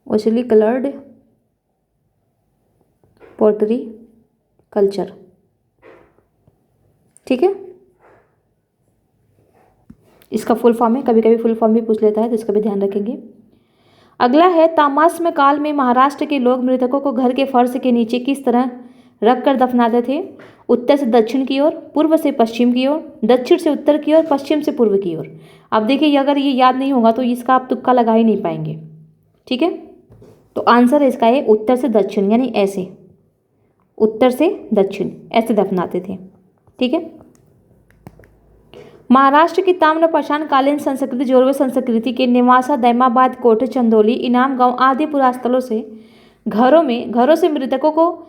ओशली कलर्ड पोर्टरी कल्चर। ठीक है, इसका फुल फॉर्म है, कभी कभी फुल फॉर्म भी पूछ लेता है, तो इसका भी ध्यान रखेंगे। अगला है ताम्रस्म काल में महाराष्ट्र के लोग मृतकों को घर के फर्श के नीचे किस तरह रखकर दफनाते थे? उत्तर से दक्षिण की ओर, पूर्व से पश्चिम की ओर, दक्षिण से उत्तर की ओर, पश्चिम से पूर्व की ओर। अब देखिए अगर ये याद नहीं होगा तो इसका आप तुक्का लगा ही नहीं पाएंगे। ठीक है, तो आंसर है इसका है उत्तर से दक्षिण, यानी ऐसे, उत्तर से दक्षिण ऐसे दफनाते थे। ठीक है, महाराष्ट्र की ताम्रपाषाण कालीन संस्कृति जोरवे संस्कृति के निवासा, दैमाबाद, कोटे, चंदौली, इनाम गांव आदि पुरास्थलों से घरों से मृतकों को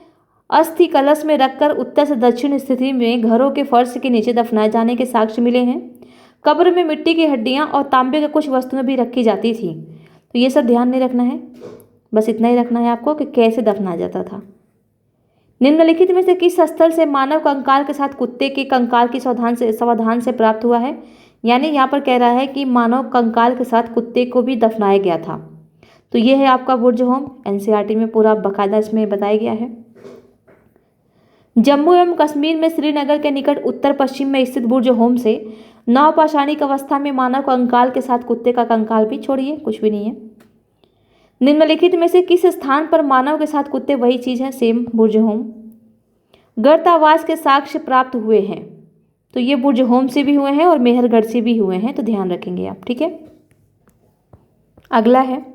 अस्थि कलश में रखकर उत्तर से दक्षिण स्थिति में घरों के फर्श के नीचे दफनाए जाने के साक्ष्य मिले हैं। कब्र में मिट्टी की हड्डियां और तांबे के कुछ वस्तुएं भी रखी जाती थी। तो ये सब ध्यान नहीं रखना है, बस इतना ही रखना है आपको कि कैसे दफनाया जाता था। निम्नलिखित में से किस स्थल से मानव कंकाल के साथ कुत्ते के कंकाल की सावधान से प्राप्त हुआ है? यानी यहाँ पर कह रहा है कि मानव कंकाल के साथ कुत्ते को भी दफनाया गया था। तो ये है आपका बुर्ज होम, NCERT में पूरा बाकायदा इसमें बताया गया है। जम्मू एवं कश्मीर में श्रीनगर के निकट उत्तर पश्चिम में स्थित बुर्ज होम से नवपाषाणिक अवस्था में मानव कंकाल के साथ कुत्ते का कंकाल भी, छोड़िए कुछ भी नहीं है। निम्नलिखित में से किस स्थान पर मानव के साथ कुत्ते, वही चीज है सेम बुर्ज होम, गर्तावास के साक्ष्य प्राप्त हुए हैं? तो ये बुर्ज होम से भी हुए हैं और मेहरगढ़ से भी हुए हैं, तो ध्यान रखेंगे आप। ठीक है, अगला है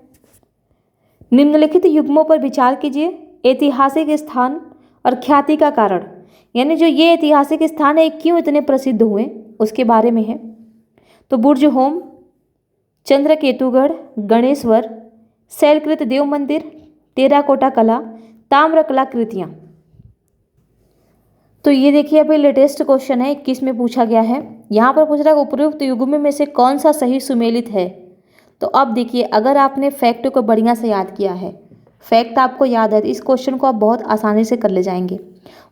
निम्नलिखित युग्मों पर विचार कीजिए। ऐतिहासिक स्थान और ख्याति का कारण, यानी जो ये ऐतिहासिक स्थान है क्यों इतने प्रसिद्ध हुए उसके बारे में है। तो बुर्ज होम, चंद्रकेतुगढ़, गणेश्वर, शैलकृत देव मंदिर, टेराकोटा कला, ताम्र कलाकृतियाँ। तो ये देखिए अभी लेटेस्ट क्वेश्चन है, 21 में पूछा गया है। यहाँ पर पूछ रहा है उपयुक्त युग्म में से कौन सा सही सुमेलित है। तो अब देखिए अगर आपने फैक्ट को बढ़िया से याद किया है, फैक्ट आपको याद है, तो इस क्वेश्चन को आप बहुत आसानी से कर ले जाएंगे।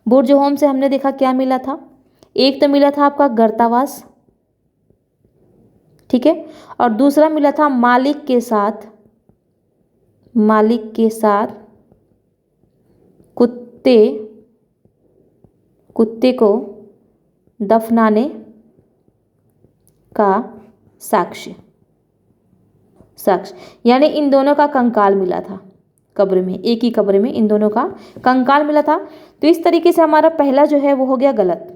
बुर्ज होम से हमने देखा क्या मिला था, एक तो मिला था आपका गर्तावास, ठीक है, और दूसरा मिला था मालिक के साथ कुत्ते को दफनाने का साक्ष्य, यानी इन दोनों का कंकाल मिला था कब्र में, एक ही कब्र में इन दोनों का कंकाल मिला था। तो इस तरीके से हमारा पहला जो है वो हो गया गलत।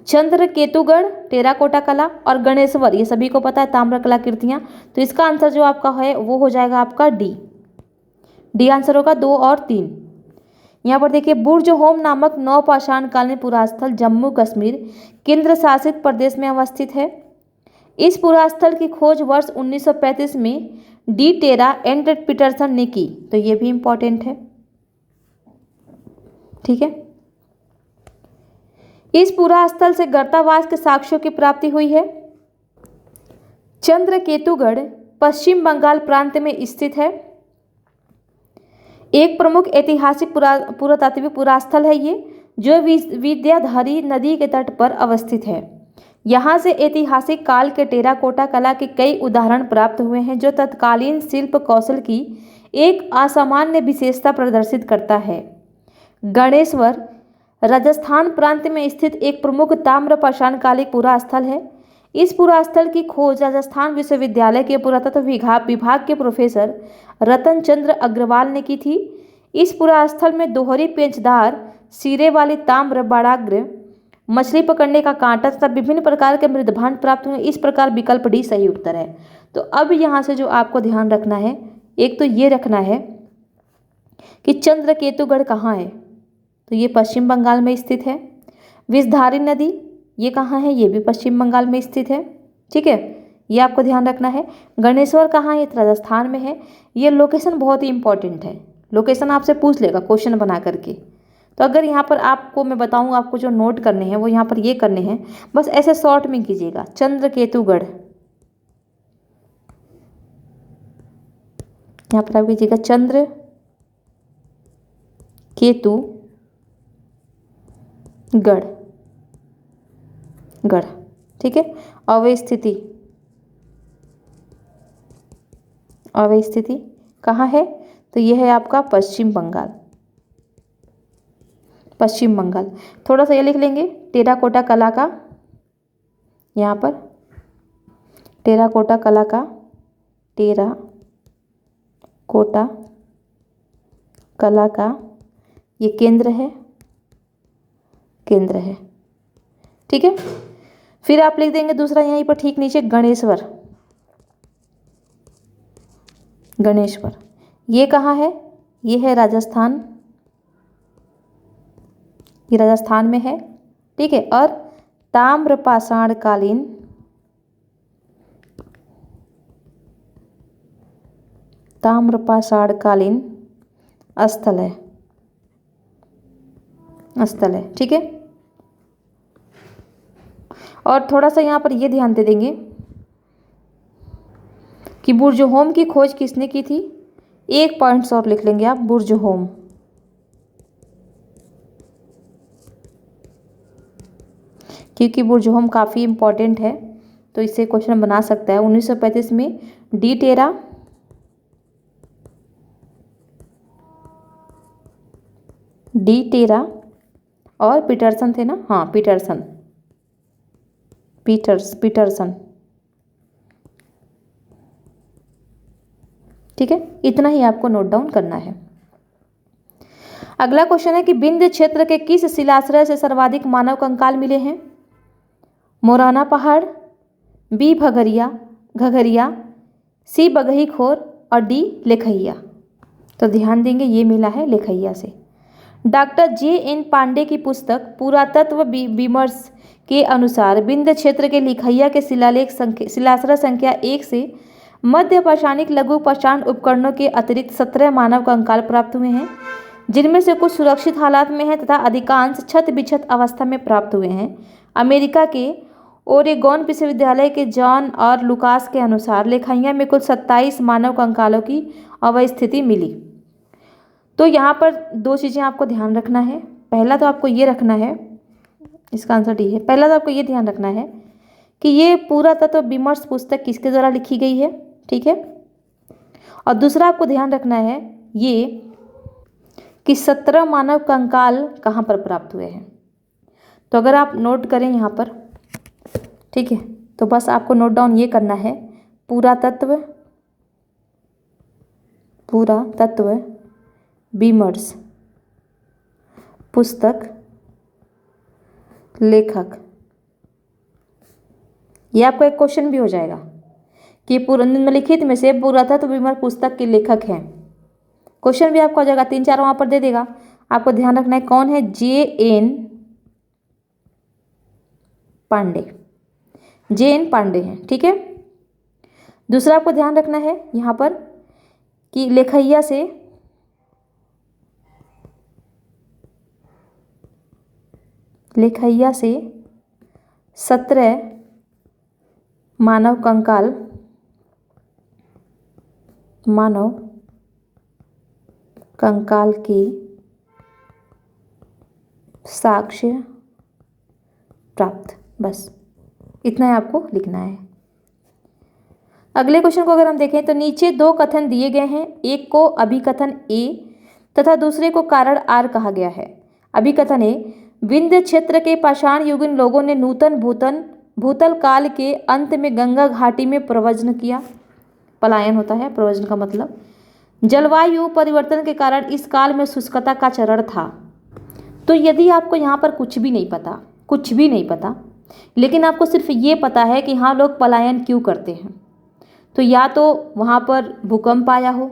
चंद्रकेतुगढ़, टेराकोटा कला और गणेश्वर, ये सभी को पता है ताम्र कलाकृतियाँ। तो इसका आंसर जो आपका है वो हो जाएगा आपका डी आंसर होगा 2 और 3। यहाँ पर देखिए बुर्ज होम नामक नवपाषाण कालीन पुरास्थल जम्मू कश्मीर केंद्र शासित प्रदेश में अवस्थित है। इस पुरास्थल की खोज वर्ष 1935 में डी टेरा एंड पीटरसन ने की। तो ये भी इंपॉर्टेंट है। ठीक है, इस पुरास्थल से गर्तावास के साक्ष्यों की प्राप्ति हुई है। चंद्रकेतुगढ़ पश्चिम बंगाल प्रांत में स्थित है। एक प्रमुख ऐतिहासिक पुरातात्विक पुरास्थल है ये, जो विद्याधरी नदी के तट पर अवस्थित है। यहाँ से ऐतिहासिक काल के टेराकोटा कला के कई उदाहरण प्राप्त हुए हैं, जो तत्कालीन शिल्प कौशल की एक असामान्य विशेषता प्रदर्शित करता है। गणेश्वर राजस्थान प्रांत में स्थित एक प्रमुख ताम्रपाषाण कालिक पुरास्थल है। इस पुरास्थल की खोज राजस्थान विश्वविद्यालय के पुरातत्व विभाग के प्रोफेसर रतन चंद्र अग्रवाल ने की थी। इस पुरास्थल में दोहरी पेंचदार सिरे वाली ताम्र बाड़ाग्र, मछली पकड़ने का कांटा तथा विभिन्न प्रकार के मृदभांड प्राप्त हुए। इस प्रकार विकल्प डी सही उत्तर है। तो अब यहाँ से जो आपको ध्यान रखना है, एक तो ये रखना है कि चंद्रकेतुगढ़ कहाँ है, तो ये पश्चिम बंगाल में स्थित है। विषधारी नदी ये कहाँ है, ये भी पश्चिम बंगाल में स्थित है। ठीक है, ये आपको ध्यान रखना है। गणेश्वर कहाँ है, ये राजस्थान में है। ये लोकेशन बहुत ही इंपॉर्टेंट है, लोकेशन आपसे पूछ लेगा क्वेश्चन बना करके। तो अगर यहाँ पर आपको मैं बताऊँ, आपको जो नोट करने हैं वो यहाँ पर ये करने हैं, बस ऐसे शॉर्ट में कीजिएगा। चंद्रकेतुगढ़, यहाँ पर आप कीजिएगा चंद्र केतु गढ़, गढ़। ठीक है, अवस्थिति, अवस्थिति कहाँ है, तो यह है आपका पश्चिम बंगाल, पश्चिम बंगाल। थोड़ा सा ये लिख लेंगे, टेराकोटा कला का, यहाँ पर टेराकोटा कला का, टेराकोटा कला का ये केंद्र है, केंद्र है। ठीक है, फिर आप लिख देंगे दूसरा यहीं पर ठीक नीचे गणेश्वर, गणेश्वर ये कहाँ है, ये है राजस्थान, ये राजस्थान में है। ठीक है, और ताम्रपाषाण कालीन, ताम्रपाषाण कालीन स्थल है, स्थल है। ठीक है, और थोड़ा सा यहाँ पर ये ध्यान दे देंगे कि बुर्जहोम की खोज किसने की थी। एक पॉइंट्स और लिख लेंगे आप, बुर्जहोम, क्योंकि बुर्जहोम काफ़ी इम्पॉर्टेंट है, तो इससे क्वेश्चन बना सकता है। 1935 में डी टेरा और पीटरसन थे ना, हाँ पीटरसन, पीटरसन। ठीक है, इतना ही आपको नोट डाउन करना है। अगला क्वेश्चन है कि विंध्य क्षेत्र के किस शिलाश्रय से सर्वाधिक मानव कंकाल मिले हैं। मोराना पहाड़, बी घघरिया, सी बगही-खोर और डी लेखैया। तो ध्यान देंगे, ये मिला है लेखैया से। Doctor JN. पांडे की पुस्तक पुरातत्व विमर्श के अनुसार विंध्य क्षेत्र के लेखैया के शिलाश्रय संख्या 1 से मध्य पाषाणिक लघु पाषाण उपकरणों के अतिरिक्त 17 मानव कंकाल प्राप्त हुए हैं, जिनमें से कुछ सुरक्षित हालात में हैं तथा अधिकांश क्षत विक्षत अवस्था में प्राप्त हुए हैं। अमेरिका के ओरेगोन विश्वविद्यालय के जॉन और लुकास के अनुसार लेखैया में कुल 27 मानव कंकालों की अवस्थिति मिली। तो यहाँ पर दो चीज़ें आपको ध्यान रखना है। पहला तो आपको ये रखना है, इसका आंसर डी है। पहला तो आपको ये ध्यान रखना है कि ये पुरातत्व विमर्श पुस्तक किसके द्वारा लिखी गई है। ठीक है, और दूसरा आपको ध्यान रखना है ये कि 17 मानव कंकाल कहाँ पर प्राप्त हुए हैं। तो अगर आप नोट करें यहाँ पर, ठीक है, तो बस आपको नोट डाउन ये करना है, पुरातत्व विमर्श पुस्तक लेखक। ये आपका एक क्वेश्चन भी हो जाएगा कि निम्नलिखित में से पुरातत्व विमर्श पुस्तक के लेखक हैं। क्वेश्चन भी आपका हो जाएगा, 3-4 वहाँ पर दे देगा। आपको ध्यान रखना है कौन है, जे.एन. पांडे हैं। ठीक है, दूसरा आपको ध्यान रखना है यहाँ पर कि लेखैया से लेखैया से 17 मानव कंकाल की साक्ष्य प्राप्त। बस इतना ही आपको लिखना है। अगले क्वेश्चन को अगर हम देखें तो नीचे दो कथन दिए गए हैं, एक को अभिकथन ए तथा दूसरे को कारण आर कहा गया है। अभिकथन ए, विंध्य क्षेत्र के पाषाण युगीन लोगों ने नूतन भूतल काल के अंत में गंगा घाटी में प्रव्रजन किया। पलायन होता है, प्रव्रजन का मतलब जलवायु परिवर्तन के कारण इस काल में शुष्कता का चरण था। तो यदि आपको यहाँ पर कुछ भी नहीं पता लेकिन आपको सिर्फ ये पता है कि हाँ लोग पलायन क्यों करते हैं, तो या तो वहाँ पर भूकंप आया हो,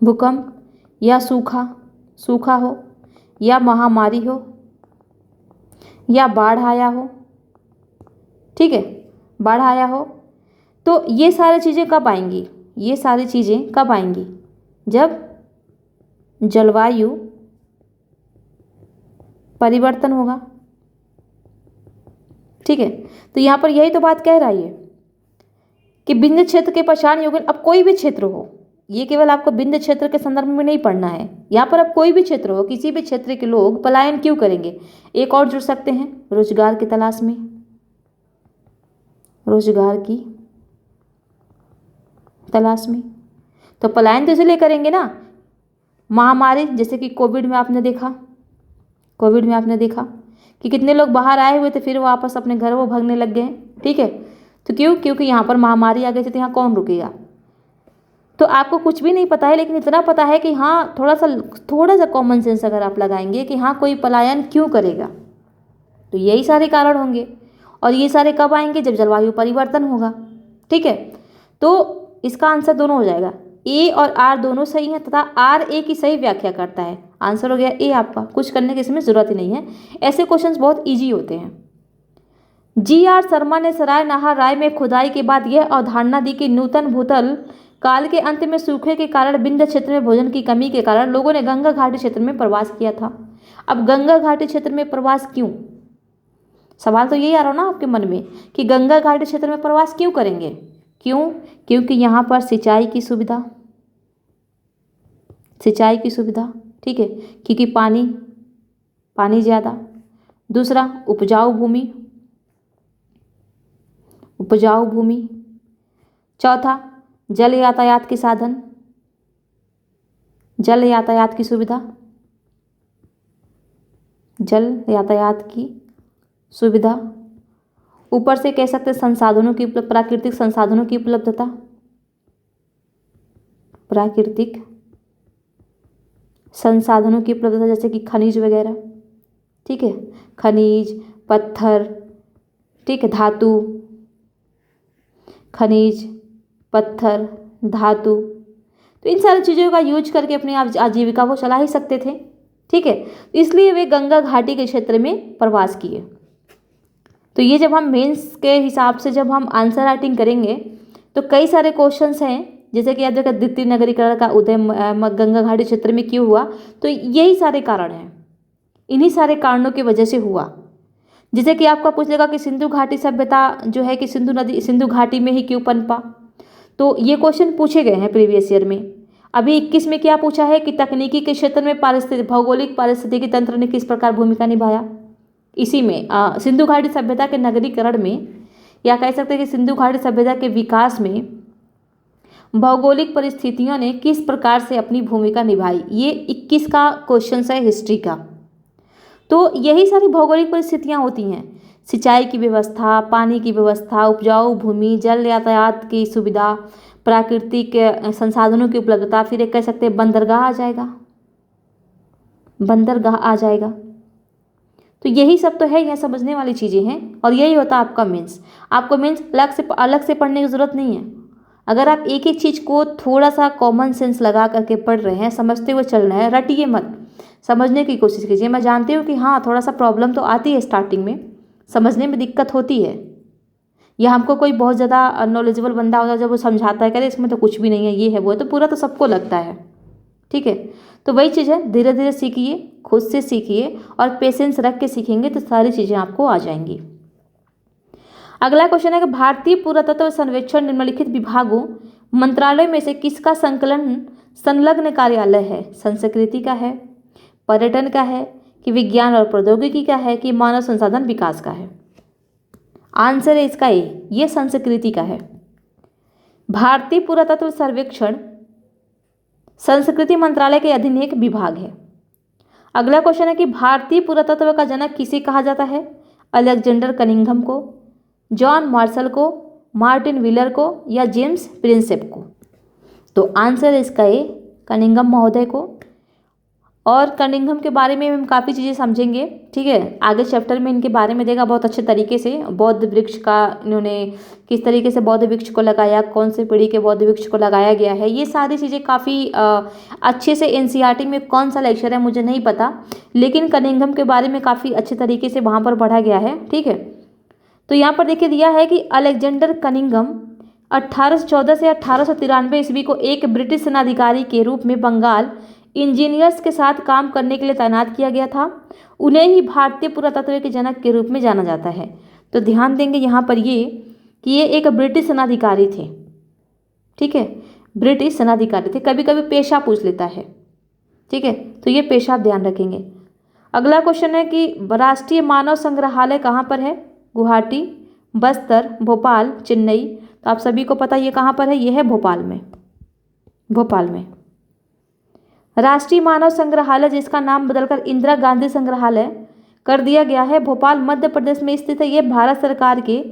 भूकंप, या सूखा हो, या महामारी हो, या बाढ़ आया हो। ठीक है, बाढ़ आया हो। तो ये सारी चीज़ें कब आएंगी? ये सारी चीज़ें कब आएंगी? जब जलवायु परिवर्तन होगा। ठीक है, तो यहाँ पर यही तो बात कह रहा है कि विंध्य क्षेत्र के पाषाण युगीन, अब कोई भी क्षेत्र हो, ये केवल आपको विंध्य क्षेत्र के संदर्भ में नहीं पढ़ना है, यहाँ पर अब कोई भी क्षेत्र हो, किसी भी क्षेत्र के लोग पलायन क्यों करेंगे? एक और जुड़ सकते हैं, रोजगार की तलाश में, रोजगार की तलाश में। तो पलायन तो इसलिए करेंगे ना, महामारी, जैसे कि कोविड में आपने देखा कि कितने लोग बाहर आए हुए थे, फिर वापस अपने घर वो भागने लग गए। ठीक है, तो क्योंकि यहाँ पर महामारी आ गई थी, तो यहाँ कौन रुकेगा? तो आपको कुछ भी नहीं पता है, लेकिन इतना पता है कि हाँ थोड़ा सा कॉमन सेंस अगर आप लगाएंगे कि हाँ कोई पलायन क्यों करेगा, तो यही सारे कारण होंगे। और ये सारे कब आएंगे? जब जलवायु परिवर्तन होगा। ठीक है, तो इसका आंसर दोनों हो जाएगा, ए और आर दोनों सही हैं तथा आर ए की सही व्याख्या करता है। आंसर हो गया ए आपका, कुछ करने की इसमें जरूरत ही नहीं है। ऐसे क्वेश्चंस बहुत इजी होते हैं। जी.आर. शर्मा ने सराय नहार राय में खुदाई के बाद यह अवधारणा दी कि नूतन भूतल काल के अंत में सूखे के कारण विंध्य क्षेत्र में भोजन की कमी के कारण लोगों ने गंगा घाटी क्षेत्र में प्रवास किया था। अब गंगा घाटी क्षेत्र में प्रवास क्यों? सवाल तो यही आ रहा हो ना आपके मन में कि गंगा घाटी क्षेत्र में प्रवास क्यों करेंगे? क्यों? क्योंकि यहाँ पर सिंचाई की सुविधा, ठीक है, क्योंकि पानी ज़्यादा। दूसरा, उपजाऊ भूमि। चौथा, जल यातायात की सुविधा। ऊपर से कह सकते प्राकृतिक संसाधनों की उपलब्धता, जैसे कि खनिज वगैरह। ठीक है, खनिज, पत्थर, ठीक है, धातु, तो इन सारी चीज़ों का यूज करके अपनी आजीविका को चला ही सकते थे। ठीक है, इसलिए वे गंगा घाटी के क्षेत्र में प्रवास किए। तो ये जब हम मेंस के हिसाब से जब हम आंसर राइटिंग करेंगे तो कई सारे क्वेश्चंस हैं, जैसे कि आप देखा द्वितीय नगरीकरण का उदय गंगा घाटी क्षेत्र में क्यों हुआ, तो यही सारे कारण हैं, इन्हीं सारे कारणों की वजह से हुआ। जैसे कि आपका पूछेगा कि सिंधु घाटी सभ्यता जो है कि सिंधु घाटी में ही क्यों पनपा, तो ये क्वेश्चन पूछे गए हैं प्रीवियस ईयर में। अभी 21 में क्या पूछा है कि तकनीकी के क्षेत्र में भौगोलिक पारिस्थितिकी तंत्र ने किस प्रकार भूमिका निभाया। इसी में सिंधु घाटी सभ्यता के नगरीकरण में, या कह सकते हैं कि सिंधु घाटी सभ्यता के विकास में भौगोलिक परिस्थितियों ने किस प्रकार से अपनी भूमिका निभाई। ये 21 का क्वेश्चन है हिस्ट्री का। तो यही सारी भौगोलिक परिस्थितियाँ होती हैं, सिंचाई की व्यवस्था, पानी की व्यवस्था, उपजाऊ भूमि, जल यातायात की सुविधा, प्राकृतिक संसाधनों की उपलब्धता, फिर एक कह सकते हैं बंदरगाह आ जाएगा। तो यही सब तो है, यह समझने वाली चीज़ें हैं, और यही होता है आपका मेंस। आपको मेंस अलग से पढ़ने की ज़रूरत नहीं है। अगर आप एक एक चीज़ को थोड़ा सा कॉमन सेंस लगा करके पढ़ रहे हैं, समझते हुए चल रहे हैं, रटिए मत, समझने की कोशिश कीजिए। मैं जानती हूँ कि हाँ थोड़ा सा प्रॉब्लम तो आती है, स्टार्टिंग में समझने में दिक्कत होती है, या हमको कोई बहुत ज़्यादा नॉलेजेबल बंदा होता है जब वो समझाता है, कह रहे इसमें तो कुछ भी नहीं है, ये है वो है, तो पूरा तो सबको लगता है। ठीक है, तो वही चीज़ है, धीरे धीरे सीखिए, खुद से सीखिए, और पेशेंस रख के सीखेंगे तो सारी चीज़ें आपको आ जाएंगी। अगला क्वेश्चन है कि भारतीय पुरातत्व सर्वेक्षण निम्नलिखित विभागों मंत्रालय में से किसका संलग्न कार्यालय है? संस्कृति का है, पर्यटन का है, कि विज्ञान और प्रौद्योगिकी का है, कि मानव संसाधन विकास का है? आंसर है इसका ए, ये संस्कृति का है। भारतीय पुरातत्व सर्वेक्षण संस्कृति मंत्रालय के अधीन एक विभाग है। अगला क्वेश्चन है कि भारतीय पुरातत्व का जनक किसे कहा जाता है? अलेक्जेंडर कनिंघम को, जॉन मार्शल को, मार्टिन व्हीलर को या जेम्स प्रिंसेप को? तो आंसर है इसका ए, कनिंघम महोदय को। और कनिंघम के बारे में हम काफ़ी चीज़ें समझेंगे, ठीक है। आगे चैप्टर में इनके बारे में देगा बहुत अच्छे तरीके से। बौद्ध वृक्ष का इन्होंने किस तरीके से बौद्ध वृक्ष को लगाया, कौन से पीढ़ी के बौद्ध वृक्ष को लगाया गया है, ये सारी चीज़ें काफ़ी अच्छे से एनसीईआरटी में कौन सा लेक्चर है मुझे नहीं पता, लेकिन कनिंघम के बारे में काफ़ी अच्छे तरीके से वहाँ पर पढ़ा गया है, ठीक है। तो यहाँ पर देखिए दिया है कि अलेक्जेंडर कनिंघम 1814 से 1893 ईस्वी को एक ब्रिटिश सेनाधिकारी के रूप में बंगाल इंजीनियर्स के साथ काम करने के लिए तैनात किया गया था। उन्हें ही भारतीय पुरातत्व के जनक के रूप में जाना जाता है। तो ध्यान देंगे यहाँ पर ये कि ये एक ब्रिटिश सेनाधिकारी थे, ठीक है, ब्रिटिश सेनाधिकारी थे। कभी कभी पेशा पूछ लेता है, ठीक है, तो ये पेशा आप ध्यान रखेंगे। अगला क्वेश्चन है कि राष्ट्रीय मानव संग्रहालय कहाँ पर है? गुवाहाटी, बस्तर, भोपाल, चेन्नई। तो आप सभी को पता ये कहाँ पर है, ये है भोपाल में, भोपाल में। राष्ट्रीय मानव संग्रहालय जिसका नाम बदलकर इंदिरा गांधी संग्रहालय कर दिया गया है, भोपाल मध्य प्रदेश में स्थित है। ये भारत सरकार के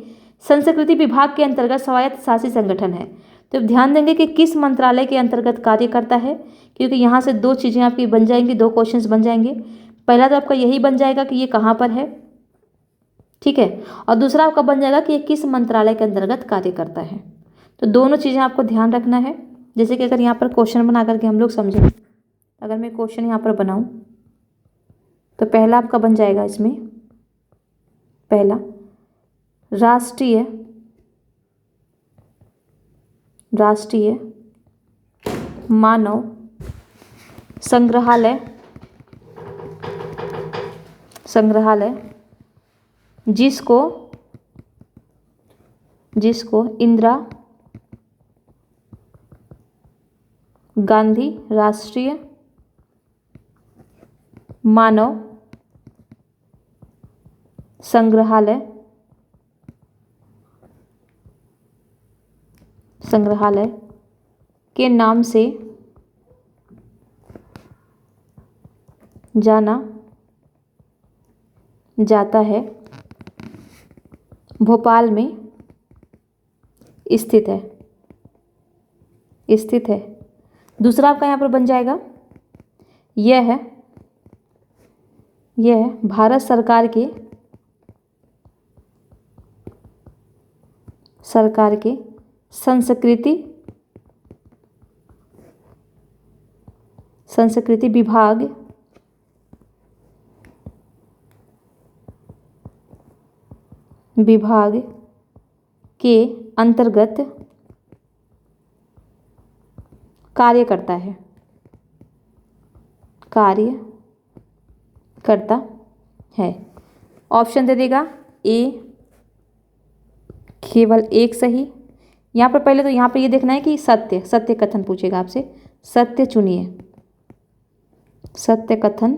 संस्कृति विभाग के अंतर्गत स्वायत्त शासी संगठन है। तो ध्यान देंगे कि किस मंत्रालय के अंतर्गत कार्य करता है, क्योंकि यहाँ से दो चीज़ें आपकी बन जाएंगी, दो क्वेश्चंस बन जाएंगे। पहला तो आपका यही बन जाएगा कि ये कहाँ पर है, ठीक है, और दूसरा आपका बन जाएगा कि ये किस मंत्रालय के अंतर्गत कार्य करता है। तो दोनों चीज़ें आपको ध्यान रखना है। जैसे कि अगर यहाँ पर क्वेश्चन बना करके हम लोग समझें, अगर मैं क्वेश्चन यहाँ पर बनाऊँ तो पहला आपका बन जाएगा इसमें, पहला राष्ट्रीय मानव संग्रहालय जिसको इंदिरा गांधी राष्ट्रीय मानव संग्रहालय के नाम से जाना जाता है, भोपाल में स्थित है। दूसरा आपका यहाँ पर बन जाएगा, यह भारत सरकार के संस्कृति विभाग के अंतर्गत कार्य करता है। ऑप्शन दे देगा ए, केवल एक सही। यहाँ पर पहले तो यहाँ पर ये देखना है कि सत्य कथन पूछेगा आपसे, सत्य चुनिए, सत्य कथन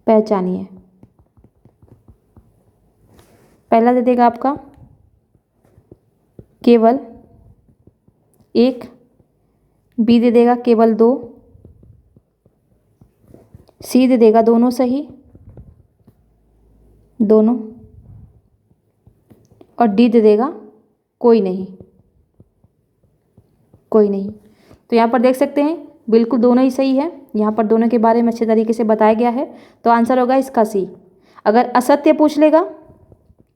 पहचानिए। पहला दे देगा आपका केवल एक, बी दे देगा केवल दो, सी दे देगा दोनों सही, दोनों, और डी दे देगा कोई नहीं। तो यहाँ पर देख सकते हैं बिल्कुल दोनों ही सही है। यहाँ पर दोनों के बारे में अच्छे तरीके से बताया गया है। तो आंसर होगा इसका सी। अगर असत्य पूछ लेगा,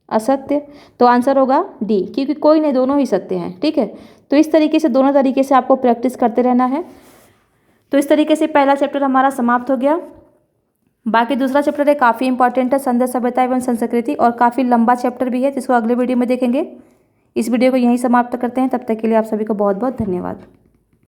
असत्य, तो आंसर होगा डी, क्योंकि कोई नहीं, दोनों ही सत्य हैं, ठीक है। तो इस तरीके से दोनों तरीके से आपको प्रैक्टिस करते रहना है। तो इस तरीके से पहला चैप्टर हमारा समाप्त हो गया। बाकी दूसरा चैप्टर है, काफ़ी इंपॉर्टेंट है, संदेश सभ्यता एवं संस्कृति, और काफ़ी लंबा चैप्टर भी है, जिसको अगले वीडियो में देखेंगे। इस वीडियो को यहीं समाप्त करते हैं। तब तक के लिए आप सभी को बहुत बहुत धन्यवाद।